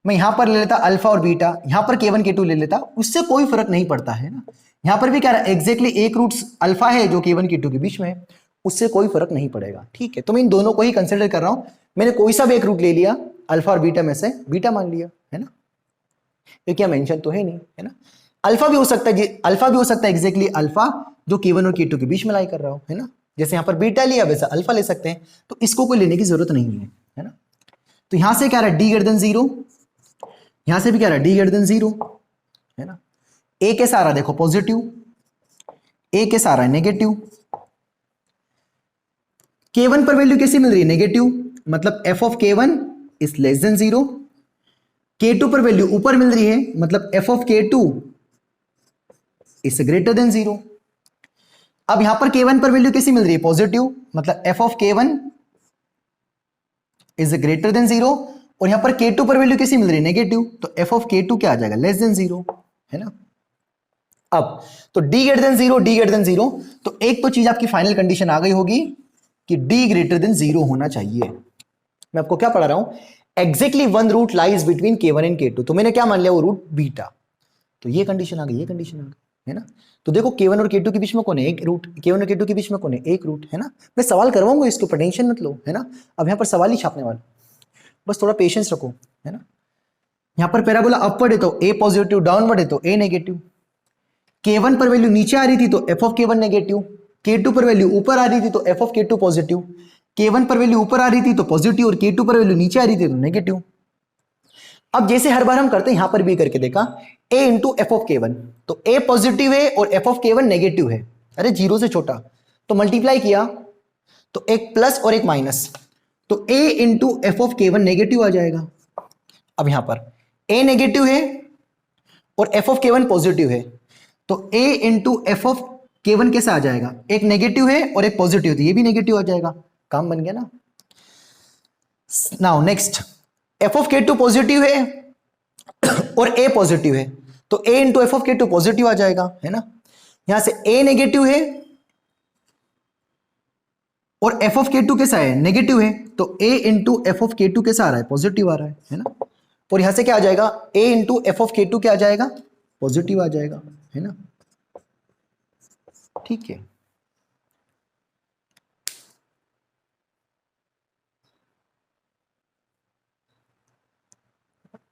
मैं यहां पर ले लेता अल्फा और बीटा, यहां पर K1 K2 ले लेता, उससे कोई फर्क नहीं पड़ता, है ना। यहां पर भी क्या रहा है, एग्जैक्टली एक रूट अल्फा है जो K1 K2 के बीच में है, उससे कोई फर्क नहीं पड़ेगा। ठीक है, तो मैं इन दोनों को ही कंसिडर कर रहा हूं। मैंने कोई सा भी एक रूट ले लिया अल्फा और बीटा में से, बीटा मान लिया, है ना। ये क्या मेंशन तो है नहीं, है ना। अल्फा भी हो सकता है, अल्फा भी हो सकता है एग्जैक्टली अल्फा जो K1 और K2 के बीच में लाई कर रहा हो, है ना। जैसे यहां पर बीटा लिया वैसे अल्फा ले सकते हैं, तो इसको कोई लेने की जरूरत नहीं है ना। तो यहां से क्या रहा है, D ग्रेटर देन 0, यहां से भी क्या रहा है, D ग्रेटर देन 0, है ना। ए के सारा देखो पॉजिटिव, ए के सारा है नेगेटिव। K1 पर वैल्यू कैसी मिल रही है, नेगेटिव, मतलब f of K1 is less then 0। K2 पर वैल्यू ऊपर मिल रही है, मतलब f of K2 is greater than 0। अब यहां पर K1 पर वैल्यू कैसी मिल रही है, पॉजिटिव, मतलब f of K1 is greater than 0। और यहां पर K2 पर वैल्यू कैसी मिल रही है, नेगेटिव, तो f ऑफ K2 क्या आ जाएगा, लेस देन 0, है ना। अब तो D greater than 0, D greater than 0, तो एक तो चीज आपकी फाइनल कंडीशन आ गई होगी कि D ग्रेटर देन 0 होना चाहिए। मैं आपको क्या पढ़ा रहा हूं, exactly one root lies between K1 and K2, तो मैंने क्या मान लिया, वो रूट बीटा। तो ये कंडीशन आ गई, ये कंडीशन आ गई, है ना। तो देखो K1 और K2 के बीच में कौन है, एक रूट। K1 और K2 के बीच में कौन है, एक रूट, है ना। मैं सवाल करवाऊंगा इसके ऊपर, टेंशन मत लो, है ना। अब यहां पर सवाल ही छापने वाला, बस थोड़ा पेशेंस रखो, है ना। यहां पर पैराबोला अपवर्ड है तो A पॉजिटिव, डाउनवर्ड है तो A नेगेटिव। K1 पर वैल्यू नीचे आ रही थी तो f of K1 negative, K2 पर वैल्यू ऊपर आ रही थी तो f of K2 positive. K1 पर वैल्यू ऊपर आ रही थी तो पॉजिटिव और K2 पर वैल्यू नीचे आ रही थी तो नेगेटिव। अब जैसे हर बार हम करते हैं, यहां पर भी करके देखा, a into F of K1, तो a पॉजिटिव है और f ऑफ K1 नेगेटिव है, अरे जीरो से छोटा, तो मल्टीप्लाई किया तो एक प्लस और एक माइनस, तो a into F of K1 negative आ जाएगा। अब यहां पर a नेगेटिव है और f ऑफ K1 पॉजिटिव है, तो a into F of K1 कैसा आ जाएगा, एक नेगेटिव है और एक पॉजिटिव, तो ये भी नेगेटिव आ जाएगा, काम बन गया ना। Now next, F of K2 positive है और a पॉजिटिव है, तो a into F of K2 positive आ जाएगा, है ना। यहां से a नेगेटिव है और एफ ऑफ K2 कैसा है, नेगेटिव है, तो a into F of K2 कैसा आ रहा है, पॉजिटिव आ रहा है ना। और यहां से क्या आ जाएगा, a into F of K2 क्या आ जाएगा, पॉजिटिव आ जाएगा, है ना। ठीक है,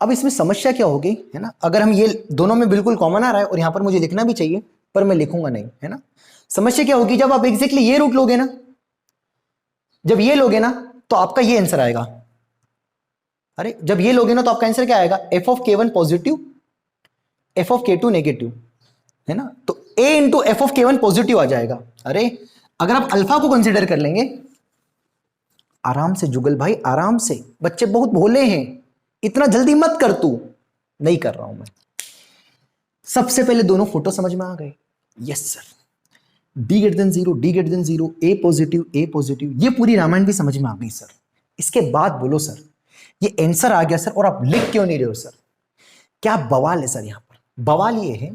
अब इसमें समस्या क्या होगी, है ना। अगर हम ये दोनों में बिल्कुल कॉमन आ रहा है और यहां पर मुझे लिखना भी चाहिए पर मैं लिखूंगा नहीं, है ना। समस्या क्या होगी, जब आप एग्जैक्टली ये रूट लोगे ना, जब ये लोगे ना तो आपका ये आंसर आएगा। अरे जब ये लोगे ना तो आपका आंसर क्या आएगा, F of K1 positive, F of K2 negative, है ना। तो a into F of K1 positive आ जाएगा। अरे अगर आप अल्फा को कंसिडर कर लेंगे, आराम से जुगल भाई, आराम से, बच्चे बहुत भोले हैं, इतना जल्दी मत कर, तू नहीं कर रहा हूं मैं। सबसे पहले दोनों फोटो समझ में आ गए? Yes sir. D greater than zero, D greater than zero, A positive, A positive, ये पूरी रामायण भी समझ में आ गई सर। इसके बाद बोलो सर, ये आंसर आ गया सर, और आप लिख क्यों नहीं रहे हो सर? क्या बवाल है सर यहाँ पर? बवाल ये है,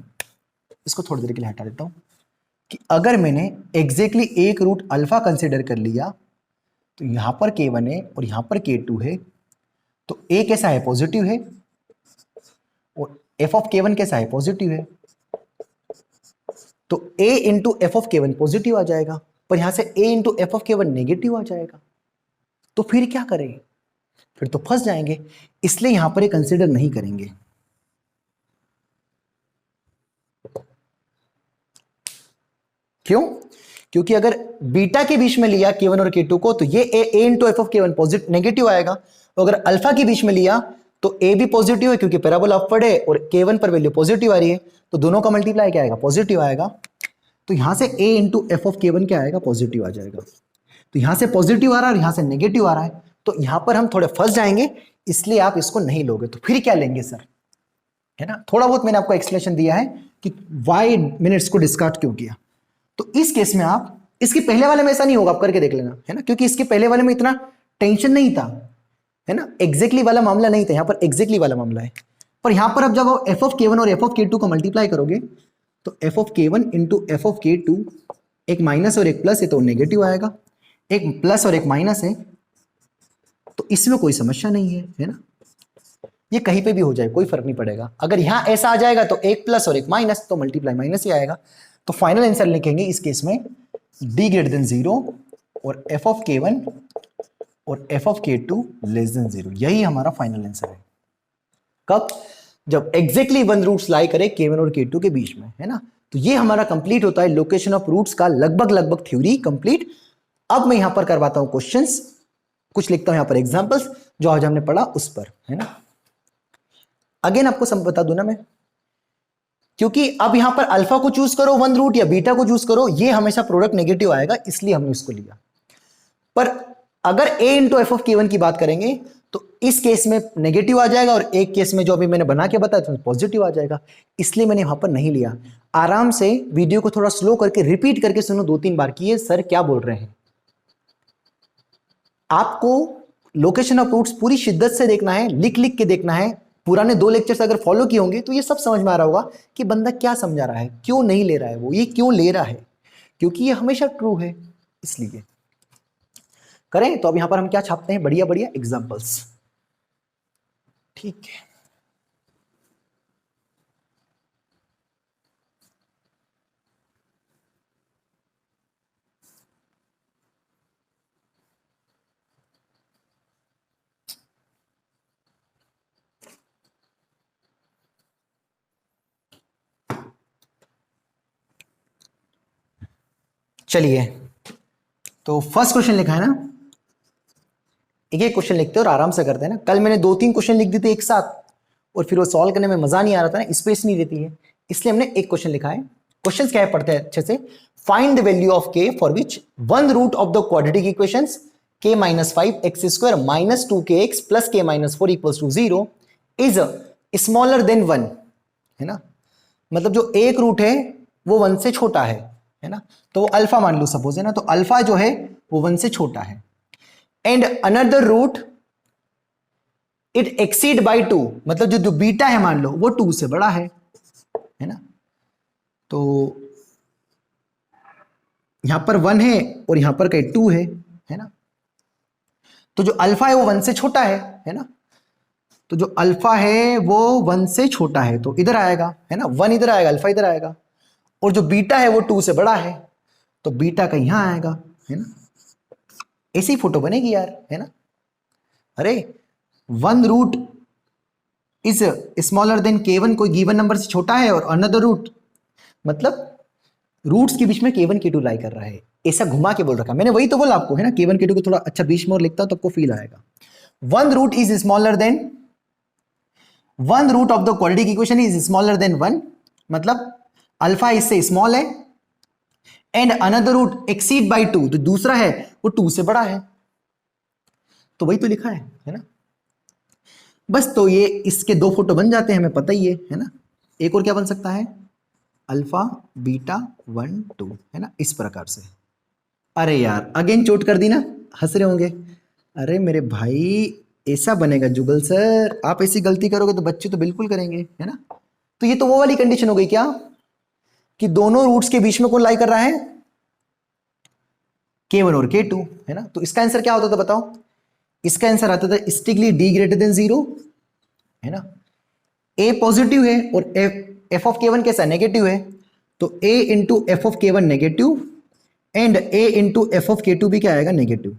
इसको थोड़ी देर के लिए हटा देता हूं, कि अगर मैंने एग्जैक्टली एक रूट अल्फा कंसिडर कर लिया तो यहां पर k1 है और यहां पर k2 है, तो a कैसा है? पॉजिटिव है, और f ऑफ k1 कैसा है? पॉजिटिव है, तो a into F of k1 positive आ जाएगा, पर यहां से a into F of k1 negative आ जाएगा। तो फिर क्या करें? फिर तो फंस जाएंगे, इसलिए यहां पर ये कंसिडर नहीं करेंगे। क्यों? क्योंकि अगर बीटा के बीच में लिया k1 और k2 को, तो ये a into F of k1 positive negative आएगा, तो अगर अल्फा के बीच में लिया तो a भी पॉजिटिव है, क्योंकि पैराबोला अपवर्ड है और k1 पर वैल्यू पॉजिटिव आ रही है, तो दोनों का मल्टीप्लाई क्या आएगा? पॉजिटिव आएगा। तो यहां से a into F of k1 क्या आएगा? पॉजिटिव आ जाएगा। तो यहां से पॉजिटिव आ रहा है और यहां से नेगेटिव आ रहा है, तो यहां पर हम थोड़े फंस जाएंगे, इसलिए आप इसको नहीं लोगे। तो फिर क्या लेंगे सर? है ना, थोड़ा बहुत मैंने आपको एक्सप्लेनेशन दिया है कि वाई मैंने इसको डिस्कार्ड क्यों किया। तो इस केस में आप, इसके पहले वाले में ऐसा नहीं होगा, आप करके देख लेना, है ना, क्योंकि इसके पहले वाले में इतना टेंशन नहीं था, है ना, एग्जैक्टली वाला मामला नहीं था, यहां पर एग्जैक्टली वाला मामला है। पर यहां पर अब जब आप एफ ऑफ k1 और एफ ऑफ k2 को मल्टीप्लाई करोगे, तो F of k1 into F of k2, एक माइनस और एक प्लस है तो नेगेटिव आएगा, एक प्लस और एक माइनस है, तो इसमें कोई समस्या नहीं है ना, ये कहीं पे भी हो जाए कोई फर्क नहीं पड़ेगा। अगर यहां ऐसा आ जाएगा तो एक प्लस और एक माइनस, तो मल्टीप्लाई माइनस ही आएगा। तो फाइनल आंसर लिखेंगे इस केस में d ग्रेटर देन 0 और f ऑफ k1 और f of k2 less than 0, यही हमारा फाइनल आंसर है। कब? जब एग्जैक्टली वन रूट्स लाई करे k1 और k2 के बीच में, है ना। तो ये हमारा कंप्लीट होता है लोकेशन ऑफ रूट्स का लगभग थ्योरी कंप्लीट। अब मैं यहां पर करवाता हूं क्वेश्चंस, कुछ लिखता हूं यहां पर एग्जांपल्स जो आज हमने पढ़ा उस पर, है ना। अगेन आपको सब बता दूं ना मैं, क्योंकि अब यहां पर अल्फा को चूज करो वन रूट या बीटा को चूज करो, ये हमेशा प्रोडक्ट नेगेटिव आएगा, इसलिए हमने इसको लिया। पर अगर a into F of k1 की बात करेंगे तो इस केस में नेगेटिव आ जाएगा, और एक केस में जो अभी मैंने बना के बताया तो पॉजिटिव आ जाएगा, इसलिए मैंने वहां पर नहीं लिया। आराम से वीडियो को थोड़ा स्लो करके रिपीट करके सुनो, 2-3 बार कि ये सर क्या बोल रहे हैं। आपको लोकेशन ऑफ रूट्स पूरी शिद्दत से देखना है, लिख लिख के देखना है। पुराने 2 लेक्चर्स अगर फॉलो किए होंगे तो ये सब समझ में आ रहा होगा कि बंदा क्या समझा रहा है, क्यों नहीं ले रहा है, वो ये क्यों ले रहा है, क्योंकि ये हमेशा ट्रू है, इसलिए। करें तो अब यहां पर हम क्या छापते हैं? बढ़िया बढ़िया एग्जांपल्स, ठीक है। चलिए, तो फर्स्ट क्वेश्चन लिखा है ना, एक क्वेश्चन लिखते हैं और आराम से करते हैं ना। कल मैंने 2-3 क्वेश्चन लिख दिए थे एक साथ, और फिर वो सॉल्व करने में मजा नहीं आ रहा था ना, स्पेस नहीं रहती है, इसलिए हमने एक क्वेश्चन लिखा है। क्वेश्चन क्या है, पढ़ते हैं अच्छे से। Find the value of k for which one root of the quadratic equations k minus 5x square minus 2kx plus k minus 4 equals to 0 is smaller than 1, है ना। मतलब जो एक रूट है वो 1 से छोटा है ना, तो वो अल्फा मान लो सपोज, है ना, तो अल्फा जो है वो 1 से छोटा है। And another root it exceed by 2, मतलब जो बीटा है मान लो वो 2 से बड़ा है ना। तो यहां पर 1 है और यहां पर कहीं 2 है ना। तो जो अल्फा है वो 1 से छोटा है ना। तो जो अल्फा है वो 1 से छोटा है, तो इधर आएगा, है ना, 1 इधर आएगा, अल्फा इधर आएगा। और जो बीटा है वो 2 से बड़ा है, तो बीटा का यहां आएगा, है ना। ऐसी फोटो बनेगी यार, है ना। अरे one root is smaller than k1, कोई गिवन नंबर से छोटा है, और अनदर रूट मतलब रूट्स के बीच में k1 k2 लाई कर रहा है, ऐसा घुमा के बोल रखा। मैंने वही तो बोला आपको, है ना, k1 k2 को थोड़ा अच्छा बीच में और लिखता हूं तो आपको फील आएगा। One root is smaller than, one root of the quadratic equation is smaller than 1, मतलब अल्फा इससे स्मॉल है, and another root exceed by 2, जो दूसरा है वो 2 से बड़ा है। तो वही तो लिखा है ना। बस तो ये इसके 2 फोटो बन जाते हैं, हमें पता ही है ना। एक और क्या बन सकता है, अल्फा बीटा 1 2, है ना, इस प्रकार से। अरे यार अगेन चोट कर दी ना, हंस रहे होंगे। अरे मेरे भाई ऐसा बनेगा जुगल सर, आप ऐसी गलती करोगे तो बच्चे तो बिल्कुल करेंगे, है ना। तो ये तो वो वाली कंडीशन हो गई क्या, कि दोनों रूट्स के बीच में कौन लाई कर रहा है, K1 और K2, है ना। तो इसका आंसर क्या होता था बताओ, इसका आंसर आता था स्ट्रिक्टली D ग्रेटर देन 0, है ना। A पॉजिटिव है और एफ ऑफ K1 कैसा नेगेटिव है, तो A into F of K1 negative and A into F of K2 भी क्या आएगा, नेगेटिव,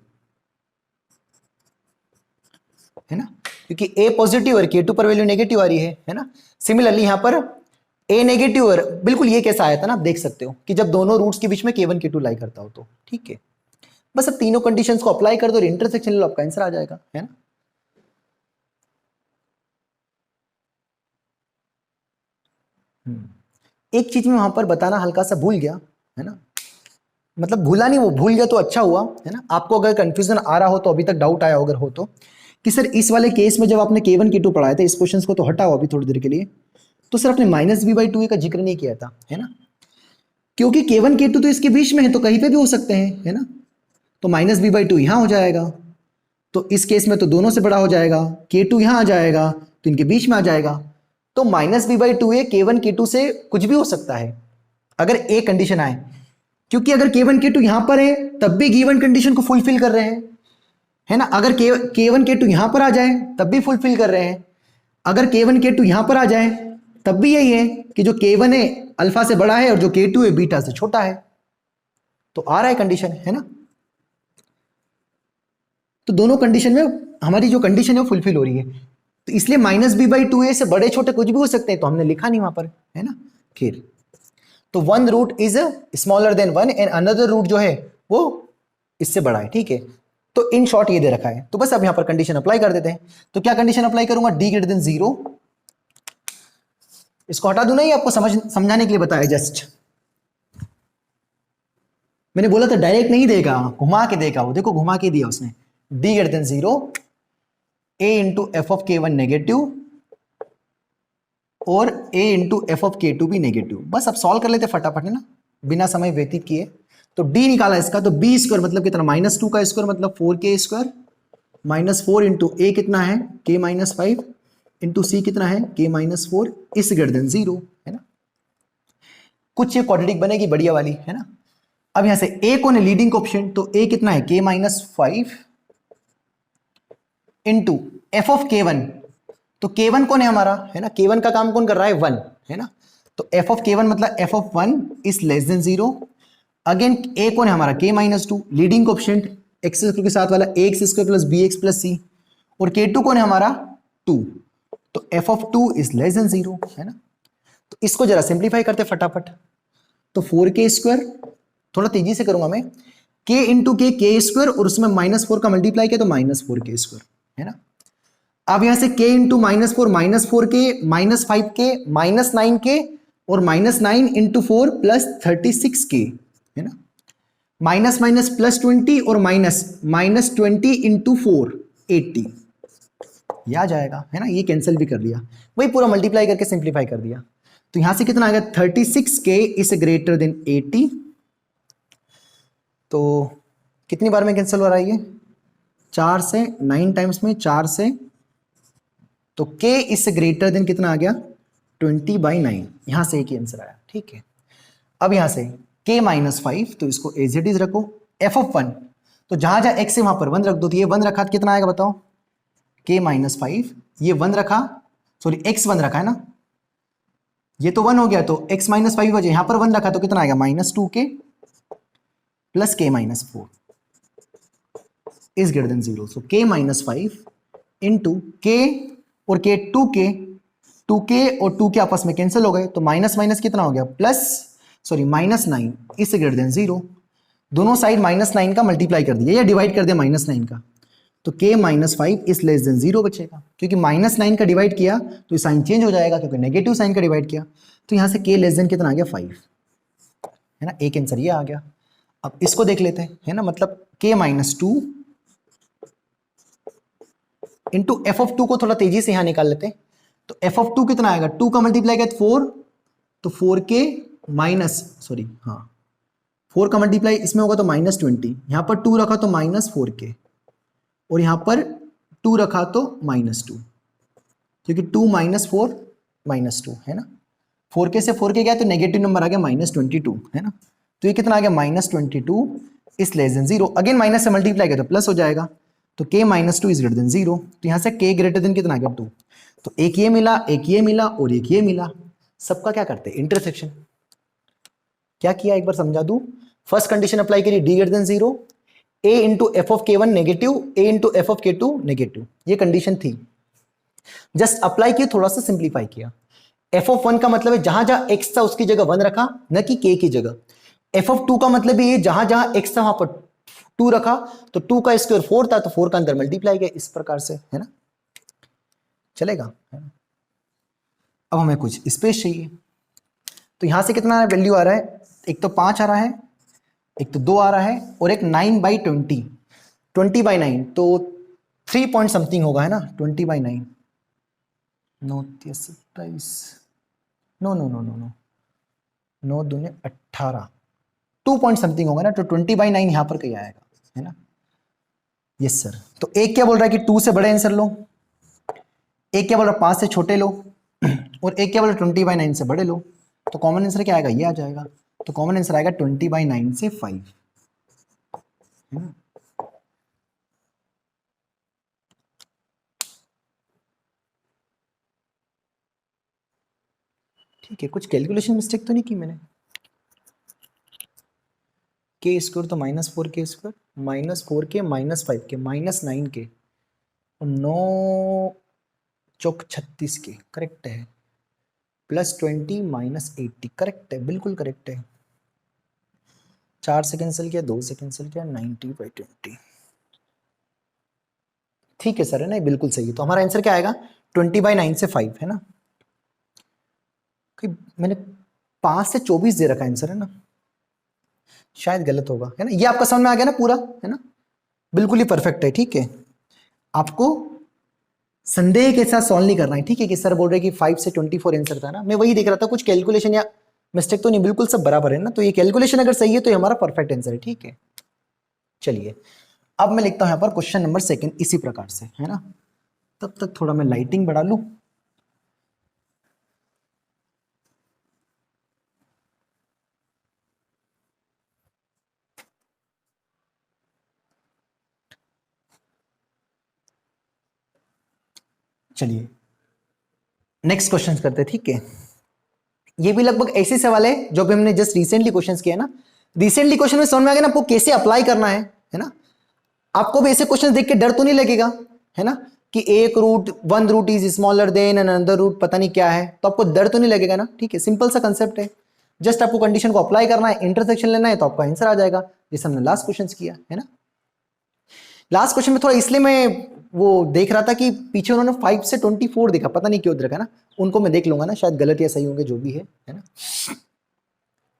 है ना, क्योंकि A पॉजिटिव और K2 पर वैल्यू नेगेटिव आ रही है ना। सिमिलरली यहां पर A नेगेटिव और बिल्कुल ये कैसा आया था ना, आप देख सकते हो कि जब दोनों रूट्स के बीच में K1 K2 लाई करता हो तो, ठीक है। बस अब तीनों कंडीशंस को अप्लाई कर दो और इंटरसेक्शन ले लो, आपका आंसर आ जाएगा, है ना। एक चीज में वहां पर बताना हल्का सा भूल गया, है ना, मतलब भूला नहीं, वो भूल गया तो अच्छा हुआ, है ना। आपको अगर कंफ्यूजन आ रहा हो तो, अभी तक डाउट आया अगर हो तो, कि सर इस वाले केस में जब आपने K1 K2 पढ़ाया था, इस क्वेश्चन को तो हटाओ अभी थोड़ी देर के लिए, तो सर आपने -b/2a का जिक्र नहीं किया था, है ना, क्योंकि K1 K2 तो इसके बीच में है, तो कहीं पे भी हो सकते हैं, है ना। तो -b/2 यहां हो जाएगा, तो इस केस में तो दोनों से बड़ा हो जाएगा, K2 यहां आ जाएगा तो इनके बीच में आ जाएगा। तो -b/2a K1 K2 से कुछ भी हो सकता है अगर ए कंडीशन आए, क्योंकि अगर K1 K2 यहां पर है तब भी गिवन कंडीशन को फुलफिल कर रहे हैं, है ना। अगर K1 K2 यहां पर आ जाए तब भी फुलफिल कर रहे हैं, अगर K1 K2 यहां पर आ जाए तब भी यही है कि जो K1 है अल्फा से बड़ा है और जो K2 है बीटा से छोटा है, तो आ रहा है कंडीशन, है ना। तो दोनों कंडीशन में हमारी जो कंडीशन है वो फुलफिल हो रही है, तो इसलिए -b/2a से बड़े छोटे कुछ भी हो सकते हैं, तो हमने लिखा नहीं वहां पर, है ना। फिर तो one root is smaller than one and another root जो है वो इससे बड़ा है, ठीक है। तो इन शॉर्ट ये दे रखा है, तो बस अब यहां पर कंडीशन अप्लाई कर देते हैं। तो क्या कंडीशन अप्लाई करूंगा, D ग्रेटर देन 0, इसको हटा दूं, नहीं आपको समझाने के लिए बताया जस्ट, मैंने बोला था डायरेक्ट नहीं देगा, घुमा के देगा, वो देखो घुमा के दिया उसने। D greater than 0, A into F of K1 negative और A into F of K2 भी नेगेटिव। बस अब सॉल्व कर लेते फटाफट, है ना, बिना समय व्यतीत किए। तो D निकाला इसका, तो B स्क्वायर मतलब कितना, -2 का स्क्वायर मतलब 4K स्क्वायर, -4 इंटू A कितना है K-5 इंटू C कितना है K-4 इस ग्रेटर देन 0, है ना। कुछ ये क्वाड्रेटिक बनेगी बढ़िया वाली, है ना। अब यहां से A कौन है, लीडिंग कोएफिशिएंट, तो A कितना है K-5 into F of K1, तो K1 कौन है हमारा, है ना, K1 का काम कौन कर रहा है, 1, है ना। तो एफ ऑफ K1 मतलब F of 1 is less then 0। Again A कौन है हमारा K-2, leading coefficient x square के साथ वाला ax square plus bx plus c, और K2 कौन है हमारा 2, तो F of 2 is less then 0, है ना। तो इसको जरा सिंप्लीफाई करते फटाफट, तो 4K स्क्वायर, थोड़ा तेजी से करूंगा मैं, K इंटू के स्क्वायर और उसमें -4 का मल्टीप्लाई किया तो -4K स्क्वायर, है ना। अब यहां से K into -4 -4K -5K -9K और -9 इंटू 4 प्लस 36K, है ना। माइनस माइनस प्लस 20 और -20 इंटू 4 80, यह आ जाएगा, है ना। ये कैंसिल भी कर दिया, वही पूरा मल्टीप्लाई करके सिंप्लीफाई कर दिया। तो यहां से कितना आ गया, 36K इज ग्रेटर देन 80। तो कितनी बार में कैंसिल हो रहा है ये, 4 से, 9 टाइम्स में 4 से, तो K इज ग्रेटर देन कितना आ गया 20/9, यहां से एक ही आंसर आया, ठीक है। अब यहां से K-5, तो इसको एज इट इज रखो, एफ ऑफ 1, तो जहां जहां x है वहां पर 1 रख दो, तो ये 1 रखा तो कितना आएगा बताओ, K-5, ये 1 रखा, सॉरी x 1 रखा है ना, ये तो 1 हो गया, तो x-5 बचे, यहां पर 1 रखा तो कितना आएगा -2K plus K-4 is greater than 0। So K-5 into K और K 2K और 2K आपस में कैंसिल हो गए, तो माइनस माइनस कितना हो गया plus, sorry -9 is greater than 0। दोनों साइड -9 का मल्टीप्लाई कर दिया या डिवाइड कर दिया -9 का, तो K-5 इज लेस देन 0 बचेगा, क्योंकि -9 का डिवाइड किया तो साइन चेंज हो जाएगा, क्योंकि नेगेटिव साइन का डिवाइड किया, तो यहां से K लेस देन कितना आ गया 5, है ना। एक आंसर ये आ गया। अब इसको देख लेते हैं, है ना, मतलब K-2 इंटू एफ ऑफ 2 को थोड़ा तेजी से यहां निकाल लेते हैं, तो एफ ऑफ टू कितना आएगा, 2 का मल्टीप्लाई किया 4, तो 4k माइनस, सॉरी हाँ 4 का मल्टीप्लाई इसमें होगा तो -20, यहां पर 2 रखा तो -4k, और यहां पर 2 रखा तो -2, क्योंकि 2 - 4 -2 है ना, 4k से 4k गया तो नेगेटिव नंबर आ गया -22 है ना, तो ये कितना आ गया -22 is less then 0, again minus से मल्टीप्लाई किया तो प्लस हो जाएगा, तो k -2 इज ग्रेटर देन 0, तो यहां से k ग्रेटर देन कितना आ गया 2, तो एक ये मिला, एक ये मिला और एक ये मिला, सबका क्या करते हैं इंटरसेक्शन। क्या किया एक बार समझा दूं, फर्स्ट कंडीशन अप्लाई करिए d greater than 0, a into F of k1 negative, a into F of k2 negative, ये कंडीशन थी, जस्ट अप्लाई किया, थोड़ा सा सिंप्लीफाई किया। एफ ऑफ 1 का मतलब है जहां जहां x था उसकी जगह 1 रखा, न कि k की जगह। एफ ऑफ 2 का मतलब ये जहां जहां x था वहां पर 2 रखा, तो 2 का स्क्वायर 4 था, तो 4 का अंदर मल्टीप्लाई किया, इस प्रकार से है ना, चलेगा। अब हमें कुछ स्पेस चाहिए, तो यहां से कितना वैल्यू आ रहा है, एक तो 5 आ रहा है, एक तो 2 आ रहा है, और एक 9/20, 20/9, तो 3 पॉइंट समथिंग होगा है ना, 20/9, 9 no no no no no 9 दूने 18, 2 पॉइंट समथिंग होगा ना, तो 20/9 यहां पर कहीं आएगा है ना, यस सर। तो एक क्या बोल रहा है कि 2 से बड़े आंसर लो, एक क्या बोल रहा है 5 से छोटे लो, और एक क्या बोल रहा है 20/9 से बड़े लो, तो कॉमन आंसर क्या आएगा, ये आ जाएगा, तो कॉमन आंसर आएगा 20/9 से 5 है ना। ठीक है, कुछ कैलकुलेशन मिस्टेक तो नहीं की मैंने, के स्क्वायर तो -4k square, -4k -5k -9k, और 9 चौक 36k करेक्ट है, +20 -80 करेक्ट है, बिल्कुल करेक्ट है, 4 से कैंसिल किया, 2 से कैंसिल किया, 90/20 ठीक है सर है ना, बिल्कुल सही है। तो हमारा आंसर क्या आएगा, 20/9 से 5 है ना, मैंने 5 से 24 दे रखा आंसर है ना, शायद गलत होगा है ना, ये आपका समझ में आ गया ना पूरा है ना, बिल्कुल ही परफेक्ट है। ठीक है, आपको संदेह के साथ सॉल्व नहीं करना है, ठीक है, कि सर बोल रहे कि 5 से 24 आंसर था ना, मैं वही देख रहा था कुछ कैलकुलेशन या मिस्टेक तो नहीं, बिल्कुल सब बराबर है ना, तो ये कैलकुलेशन अगर सही है तो ये हमारा परफेक्ट आंसर है। ठीक है, चलिए अब मैं लिखता हूं यहां पर क्वेश्चन नंबर 2 इसी प्रकार से है ना, तब तक थोड़ा मैं लाइटिंग बढ़ा लूं। चलिए नेक्स्ट क्वेश्चन करते हैं। ठीक है, ये भी लगभग ऐसे सवाल है जो भी हमने जस्ट रिसेंटली क्वेश्चंस किया ना, रिसेंटली क्वेश्चन में समझ में आ गया ना आपको कैसे अप्लाई करना है ना, आपको भी ऐसे क्वेश्चन देख के डर तो नहीं लगेगा है ना, कि एक root, one root is smaller than another root पता नहीं क्या है, तो आपको डर तो नहीं लगेगा ना। ठीक है, सिंपल सा कंसेप्ट है, जस्ट आपको कंडीशन को अप्लाई करना है, इंटरसेक्शन लेना है, तो आपका आंसर आ जाएगा, जैसे हमने लास्ट क्वेश्चन किया है ना। लास्ट क्वेश्चन में थोड़ा इसलिए मैं वो देख रहा था कि पीछे उन्होंने 5 से 24 देखा, पता नहीं क्यों देखा ना, उनको मैं देख लूंगा ना, शायद गलत या सही होंगे जो भी है ना,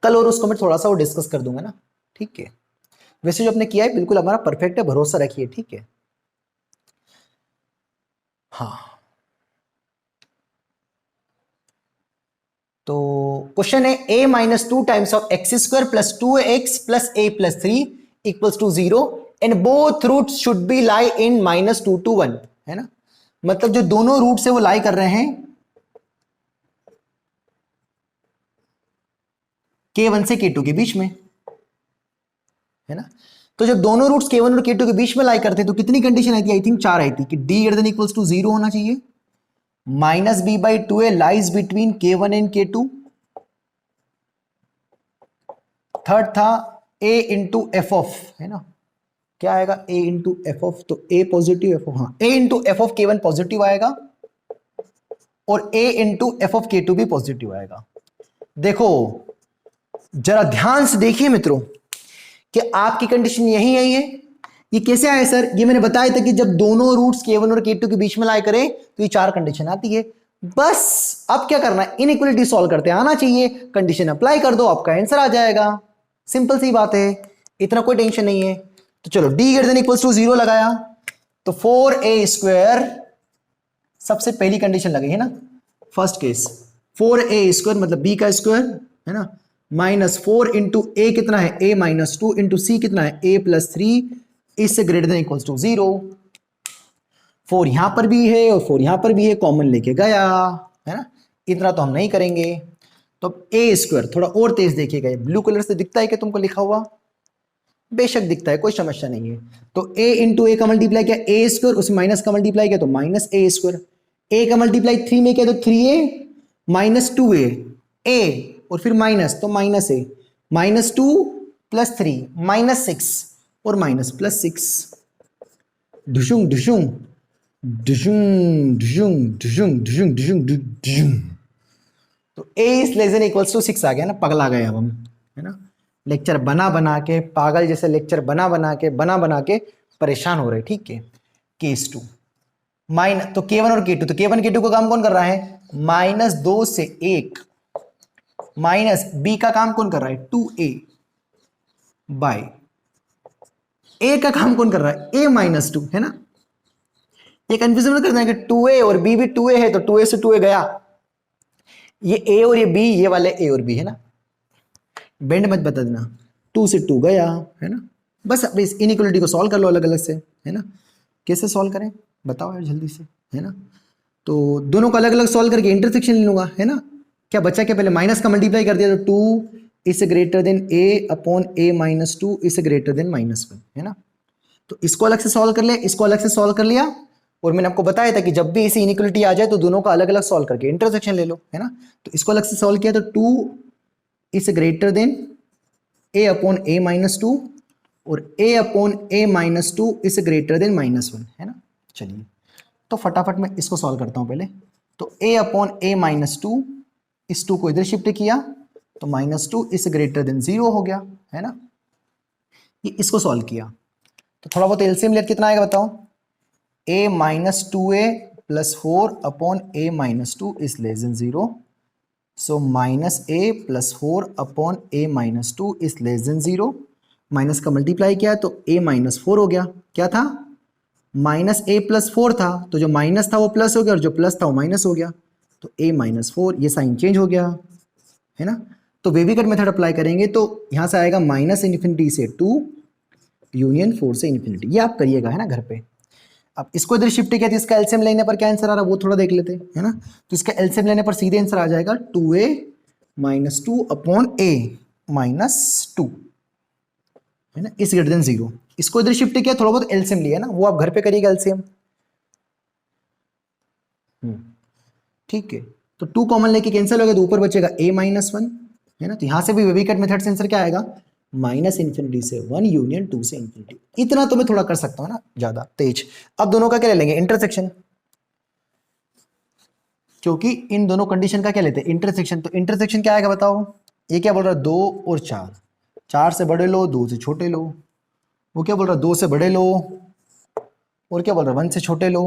कल और उसको मैं थोड़ा सा वो डिस्कस कर दूंगा ना। ठीक है, वैसे जो आपने किया है बिल्कुल हमारा परफेक्ट है, भरोसा रखिए। ठीक है, हाँ तो क्वेश्चन है a-2 times of x² + 2x + a+3 = 0 and both roots should be lie in -2 to 1 है ना, मतलब जो दोनों रूट्स है वो लाई कर रहे हैं k1 से k2 के बीच में है ना, तो जब दोनों रूट्स k1 और k2 के बीच में लाई करते हैं तो कितनी कंडीशन आई थी, आई थिंक 4 आई थी, कि d > 0 होना चाहिए, -b/2a lies between k1 and k2, third था a इंटू एफ ऑफ है ना, क्या आएगा a इंटू एफ ऑफ, तो a पॉजिटिव एफ ऑफ, हाँ a into F of k1 positive आएगा और a into F of k2 भी पॉजिटिव आएगा। देखो जरा ध्यान से देखिए मित्रों कि आपकी कंडीशन यही है, ये कैसे आए सर, ये मैंने बताया था कि जब दोनों रूट्स k1 और k2 के बीच में लाई करें तो ये 4 कंडीशन आती है। बस अब क्या करना है, इनइक्वालिटी सॉल्व करते आना चाहिए, कंडीशन अप्लाई कर दो, आपका आंसर आ जाएगा, सिंपल सी बात है, इतना कोई टेंशन नहीं है। तो चलो d > 0 लगाया तो 4a² सबसे पहली कंडीशन लगी है ना, फर्स्ट केस 4a² मतलब b का स्क्वायर है ना, माइनस 4 इंटू ए कितना है a माइनस 2 इंटू सी कितना है a प्लस 3, इससे ग्रेटर देन इक्वल्स टू 0। 4 यहां पर भी है और 4 यहां पर भी है, कॉमन लेके गया है ना, इतना तो हम नहीं करेंगे। तो a² थोड़ा और तेज देखिएगा, ब्लू कलर से दिखता है कि तुमको लिखा हुआ, बेशक दिखता है, कोई समस्या नहीं है। तो a इंटू ए का मल्टीप्लाई किया a², उसमें माइनस का मल्टीप्लाई किया तो माइनस a², a का मल्टीप्लाई 3 में किया तो 3a माइनस 2a, a और फिर माइनस तो minus a, minus 2 plus 3 minus 6 और माइनस प्लस 6, ढुशुंग ढुशुंग ढुशुंग ढुशुंग ढुशुंग ढुशुंग ढुशुंग ढुशुंग। तो a is less than equals to 6 आ गया ना, पगला गए अब हम, है ना। लेक्चर बना बना के पागल जैसे लेक्चर बना बना के परेशान हो रहे, ठीक है। केस 2 तो k1 और k2, तो k1 k2 का काम कौन कर रहा है, माइनस 2 से 1, माइनस b का काम कौन कर रहा है 2a बाय a का काम कौन कर रहा है a माइनस 2, है ना। ये कंफ्यूजन कर देना कि 2a और b भी 2a है तो 2a से 2a गया, ये a और ये b, ये वाले a और b है ना, बेंड मत बता देना, 2 से 2 गया, है ना। बस अब इस इनइक्वालिटी को सॉल्व कर लो अलग अलग से, है ना। कैसे सॉल्व करें बताओ यार जल्दी से, है ना। तो दोनों को अलग अलग सॉल्व करके इंटरसेक्शन ले लूंगा, है ना। क्या बच्चा क्या, पहले माइनस का मल्टीप्लाई कर दिया तो 2 is greater then a upon a minus 2 is greater than -1, है ना। तो इसको अलग से सॉल्व कर लिया, इसको अलग से सॉल्व कर लिया, और मैंने आपको बताया था कि जब भी ऐसी इनइक्वालिटी आ जाए तो दोनों का अलग अलग सॉल्व करके इंटरसेक्शन ले लो, है ना। तो इसको अलग से सॉल्व किया तो 2 is greater then a upon a minus 2 और a upon a minus 2 is greater than -1, है ना। चलिए तो फटाफट मैं इसको सॉल्व करता हूं पहले। तो a अपॉन a माइनस 2, इस 2 को इधर शिफ्ट किया तो -2 इज ग्रेटर देन 0 हो गया, है ना। ये इसको सॉल्व किया तो थोड़ा बहुत एलसीएम लेकर कितना आएगा बताओ, a minus 2a plus 4 upon a minus 2 is less then 0, so minus a plus 4 upon a minus 2 is less then 0, minus का मल्टीप्लाई किया तो a माइनस 4 हो गया, क्या था माइनस a प्लस 4 था, तो जो माइनस था वो प्लस हो गया और जो प्लस था वो माइनस हो गया, तो a माइनस 4, ये साइन चेंज हो गया, है ना। तो बेबी कट मेथड अप्लाई करेंगे तो यहां से आएगा माइनस इन्फिनिटी से 2 यूनियन 4 से इन्फिनिटी, ये आप करिएगा, है ना घर पे। अब इसको इधर शिफ्ट किया तो इसका एलसीएम लेने पर क्या आंसर आ रहा है वो थोड़ा देख लेते हैं, है ना। तो इसका एलसीएम लेने पर सीधे आंसर आ जाएगा 2a minus 2 upon a minus 2, है ना, इस ग्रेटर देन 0। इसको इधर शिफ्ट किया, थोड़ा बहुत एलसीएम लिया ना, वो आप घर पे करिएगा एलसीएम, ठीक है। तो 2 कॉमन लेके कैंसिल हो गया तो ऊपर बचेगा a माइनस 1, है ना। तो यहां से भी बेबी कट मेथड से आंसर क्या आएगा, माइनस इन्फिनिटी से 1 यूनियन 2 से इन्फिनिटी। इतना तो मैं थोड़ा कर सकता हूं ना ज्यादा तेज। अब दोनों का क्या ले लेंगे, इंटरसेक्शन, क्योंकि इन दोनों कंडीशन का क्या लेते हैं इंटरसेक्शन। तो इंटरसेक्शन क्या आएगा बताओ, ये क्या बोल रहा है 2 और 4, 4 से बड़े लो 2 से छोटे लो, वो क्या बोल रहा है 2 से बड़े लो, और क्या बोल रहा है 1 से छोटे लो।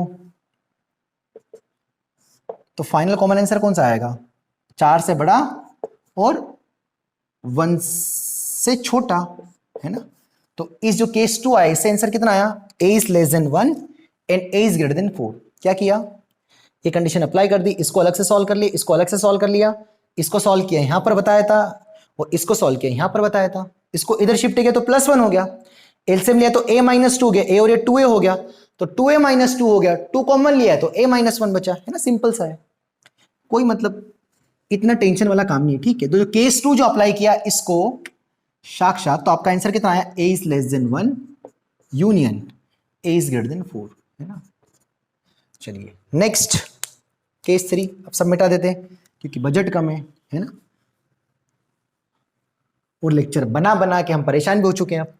तो फाइनल कॉमन आंसर कौन सा आएगा, 4 से बड़ा और 1 से छोटा, है ना। तो इस जो केस 2 आया इससे आंसर कितना आया, a is less then 1 and a is greater then 4। क्या किया, ये कंडीशन अप्लाई कर दी, इसको अलग से सॉल्व कर लिया, इसको अलग से सॉल्व कर लिया, इसको सॉल्व किया यहां पर बताया था और इसको सॉल्व किया यहां पर बताया था, इसको इधर शिफ्ट किया तो +1 हो गया, एलसीएम लिया तो a माइनस 2 गया, a और ये 2a हो गया, तो 2a माइनस 2 हो गया, 2 कॉमन लिया है तो a माइनस 1 बचा, है ना, सिंपल सा है, कोई मतलब इतना टेंशन वाला काम नहीं है, ठीक है। तो जो केस 2 जो अप्लाई किया इसको साक्षात, तो आपका आंसर कितना आया, a is less then 1 union a is greater then 4, है ना। चलिए नेक्स्ट केस 3, अब सब मिटा देते हैं क्योंकि बजट कम है ना, और लेक्चर बना बना के हम परेशान भी हो चुके हैं। अब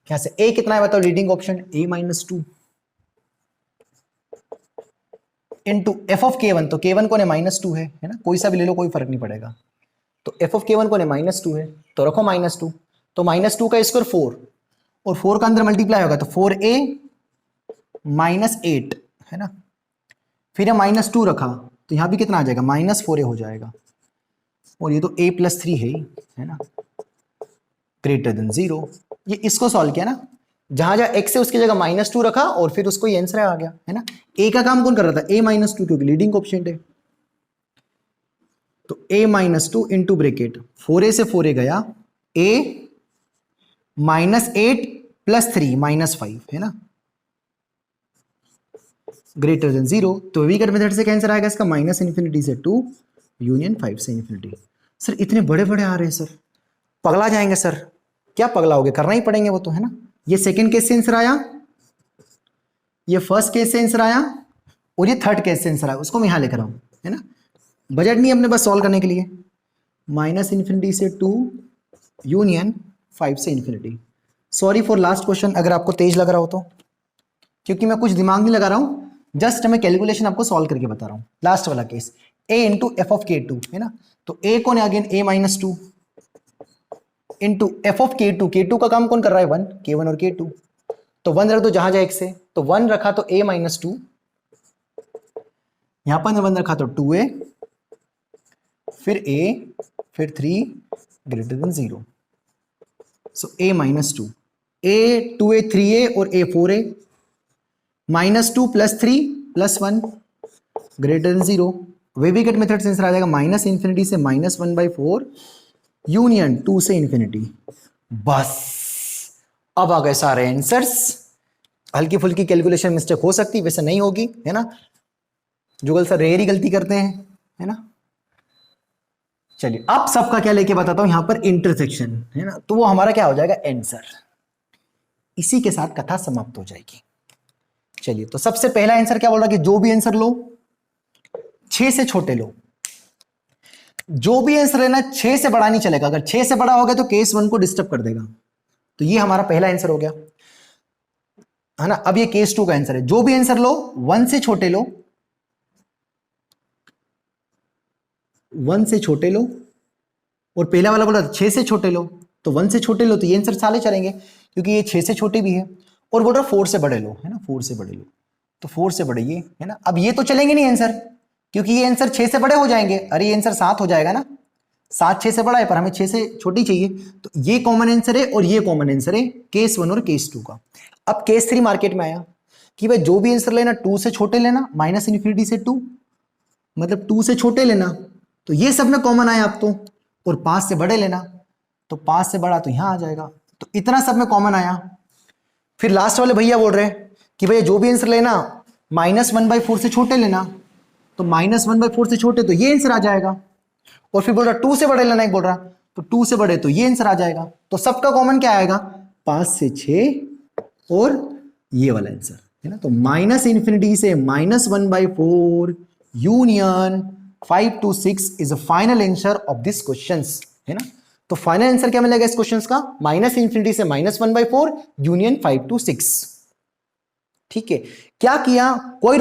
यहां से a कितना है बताओ, leading option a minus 2 into F of k1, तो k1 कौन है -2 है ना, कोई सा भी ले लो कोई फर्क नहीं पड़ेगा। तो एफ ऑफ k1 कौन है -2 है, तो रखो -2, तो -2 का स्क्वायर 4 और 4 का अंदर मल्टीप्लाई होगा तो 4a -8, है ना। फिर -2 रखा तो यहां भी कितना आ जाएगा -4a हो जाएगा, और ये तो a प्लस 3 है ना, ग्रेटर देन 0। ये इसको सॉल्व किया ना, जहां जहां x है उसकी जगह -2 रखा और फिर उसको ये आंसर आ गया, है ना। a का काम कौन कर रहा था, a -2, क्योंकि लीडिंग कोएफिशिएंट है। तो a minus two into bracket 4a से 4a गया, a -8 + 3 -5 है ना, ग्रेटर देन 0। तो वीकर मेथड से क्या आंसर आएगा इसका? -∞ से 2 यूनियन 5 से इन्फिनिटी। सर इतने बड़े बड़े आ रहे हैं सर, पगला जाएंगे सर। क्या पगला होगे, करना ही पड़ेंगे वो तो, है ना। ये सेकंड केस से आंसर आया, ये फर्स्ट केस से आंसर आया, और ये थर्ड केस से आंसर आया, उसको मैं यहां लेकर आऊं, है ना। बजट नहीं अपने बस सॉल्व करने के लिए। -∞ से 2 यूनियन 5 से infinity. Sorry for last question अगर आपको तेज लग रहा हो तो, क्योंकि मैं कुछ दिमाग नहीं लगा रहा हूं, जस्ट मैं कैलकुलेशन आपको सॉल्व करके बता रहा हूं। लास्ट वाला case a into F of k to, है ना। तो a कौन है again? a minus two into F of k to का काम कौन कर रहा है? 1, k1 और k2। तो 1 रख दो जहां जाए एक से, तो 1 रखा तो a माइनस टू, यहां पर 1 रखा तो 2a, फिर a, फिर 3 greater than 0। So a minus two, a 2a 3a और a 4a, -2 + 3 + 1 greater than 0। वेविकेट method से आंसर आ जाएगा -∞ से -1/4 यूनियन 2 से इन्फिनिटी। बस अब आ गए सारे आंसर्स। हल्की फुल्की कैलकुलेशन मिस्टेक हो सकती, वैसे नहीं होगी, है ना। जुगल सर रेयर ही गलती करते हैं, है ना। चलिए अब सबका क्या लेके बताता हूं, यहां पर इंटरसेक्शन, है ना। तो वो हमारा क्या हो जाएगा? आंसर। इसी के साथ कथा समाप्त हो जाएगी। चलिए तो सबसे पहला आंसर क्या बोल रहा है कि जो भी आंसर लो 6 से छोटे लो। जो भी आंसर लेना 6 से बड़ा नहीं चलेगा, अगर 6 से बड़ा हो गया तो केस 1 को डिस्टर्ब कर देगा। तो ये हमारा पहला आंसर हो गया, है ना। अब ये केस 2 का आंसर है, जो भी आंसर लो 1 से छोटे लो, 1 से छोटे लो। और पहला वाला बोला 6 से छोटे लो, तो 1 से छोटे लो, तो ये आंसर साले चलेंगे क्योंकि ये 6 से छोटे भी है। और बोल रहा 4 से बड़े लो, है ना, 4 से बड़े लो, तो 4 से बड़े ये, है ना। अब ये तो चलेंगे नहीं आंसर, क्योंकि ये आंसर 6 से बड़े हो जाएंगे। अरे ये आंसर 7 हो जाएगा ना, 7 6 से बड़ा है, पर हमें 6 से छोटी चाहिए। तो ये कॉमन आंसर है और ये कॉमन आंसर है, केस 1 और केस 2 का। अब केस 3 मार्केट में आया कि भाई जो भी आंसर लेना 2 से छोटे लेना, -∞ से 2, मतलब 2 से छोटे लेना, तो ये सब में कॉमन आया आप तो। और 5 से बड़े लेना, तो 5 से बड़ा तो यहां आ जाएगा, तो इतना सब में कॉमन आया। फिर लास्ट वाले भैया बोल रहे हैं कि भैया जो भी आंसर लेना -1/4 से छोटे लेना, तो -1/4 से छोटे तो ये आंसर आ जाएगा। और फिर बोल रहा 2 से बड़े लेना, एक बोल रहा तो 2 से बड़े तो ये आंसर आ जाएगा। तो सबका कॉमन क्या आएगा? 5 से 6 और ये वाला आंसर, है ना। तो -∞ से -1/4 union 5 to 6 is a final answer of this questions, है ना। तो फाइनल आंसर क्या मिलेगा इस क्वेश्चंस का? -∞ से -1/4 यूनियन 5 to 6। ठीक है, क्या किया? कोई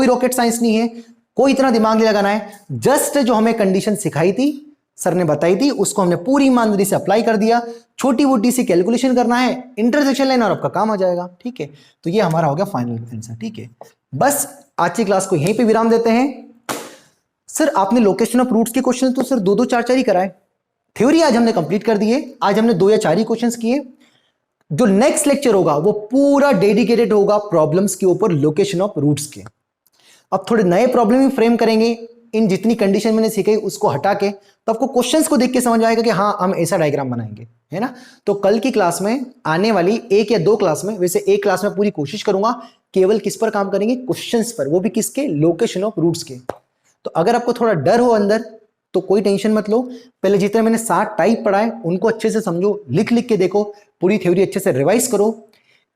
रॉकेट साइंस नहीं है, कोई इतना दिमाग नहीं लगाना है। जस्ट जो हमें कंडीशन सिखाई थी, सर ने बताई थी, उसको हमने पूरी ईमानदारी से अप्लाई कर दिया। छोटी मोटी सी कैलकुलेशन करना है, इंटरसेक्शन लेना और आपका काम आ जाएगा। ठीक है, तो ये हमारा हो गया फाइनल आंसर। ठीक है, बस आज की क्लास को यहीं पे विराम देते हैं। सर आपने लोकेशन ऑफ रूट्स के क्वेश्चन तो सर 2-2 4-4 ही कराए, थ्योरी आज हमने कंप्लीट कर दी है। आज हमने 2 या 4 ही क्वेश्चंस किए। जो नेक्स्ट लेक्चर होगा वो पूरा डेडिकेटेड होगा प्रॉब्लम्स के ऊपर, लोकेशन ऑफ रूट्स के। अब थोड़े नए प्रॉब्लम ही फ्रेम करेंगे, इन जितनी कंडीशन मैंने सीखी उसको हटा के, तो आपको क्वेश्चंस को देख के समझ आएगा कि हाँ हम ऐसा डायग्राम बनाएंगे, है ना। तो कल की क्लास में, आने वाली 1 या 2 क्लास में, वैसे एक क्लास में पूरी कोशिश करूंगा केवल किस पर काम करेंगे? क्वेश्चंस पर, वो भी किसके? लोकेशन ऑफ रूट्स के। तो अगर आपको थोड़ा डर हो अंदर तो कोई टेंशन मत लो, पहले जितने मैंने 7 टाइप पढ़ाए उनको अच्छे से समझो, लिख लिख के देखो, पूरी थ्योरी अच्छे से रिवाइज करो,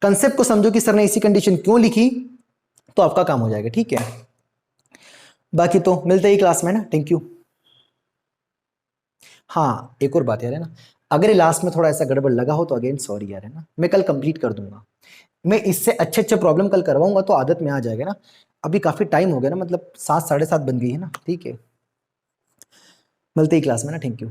कंसेप्ट को समझो कि सर ने इसी कंडीशन क्यों लिखी, तो आपका काम हो जाएगा। ठीक है, बाकी तो मिलते ही क्लास में ना। Thank you. हाँ एक और बात यार, है ना, अगर लास्ट में थोड़ा ऐसा गड़बड़ लगा हो तो अगेन सॉरी यार, है ना। मैं कल कंप्लीट कर दूंगा, मैं इससे अच्छे अच्छे प्रॉब्लम कल करवाऊंगा तो आदत में आ जाएगा ना। अभी काफी टाइम हो गया ना, मतलब 7 साढ़े 7 बन गई है ना। ठीक है, मिलते ही क्लास में ना। Thank you.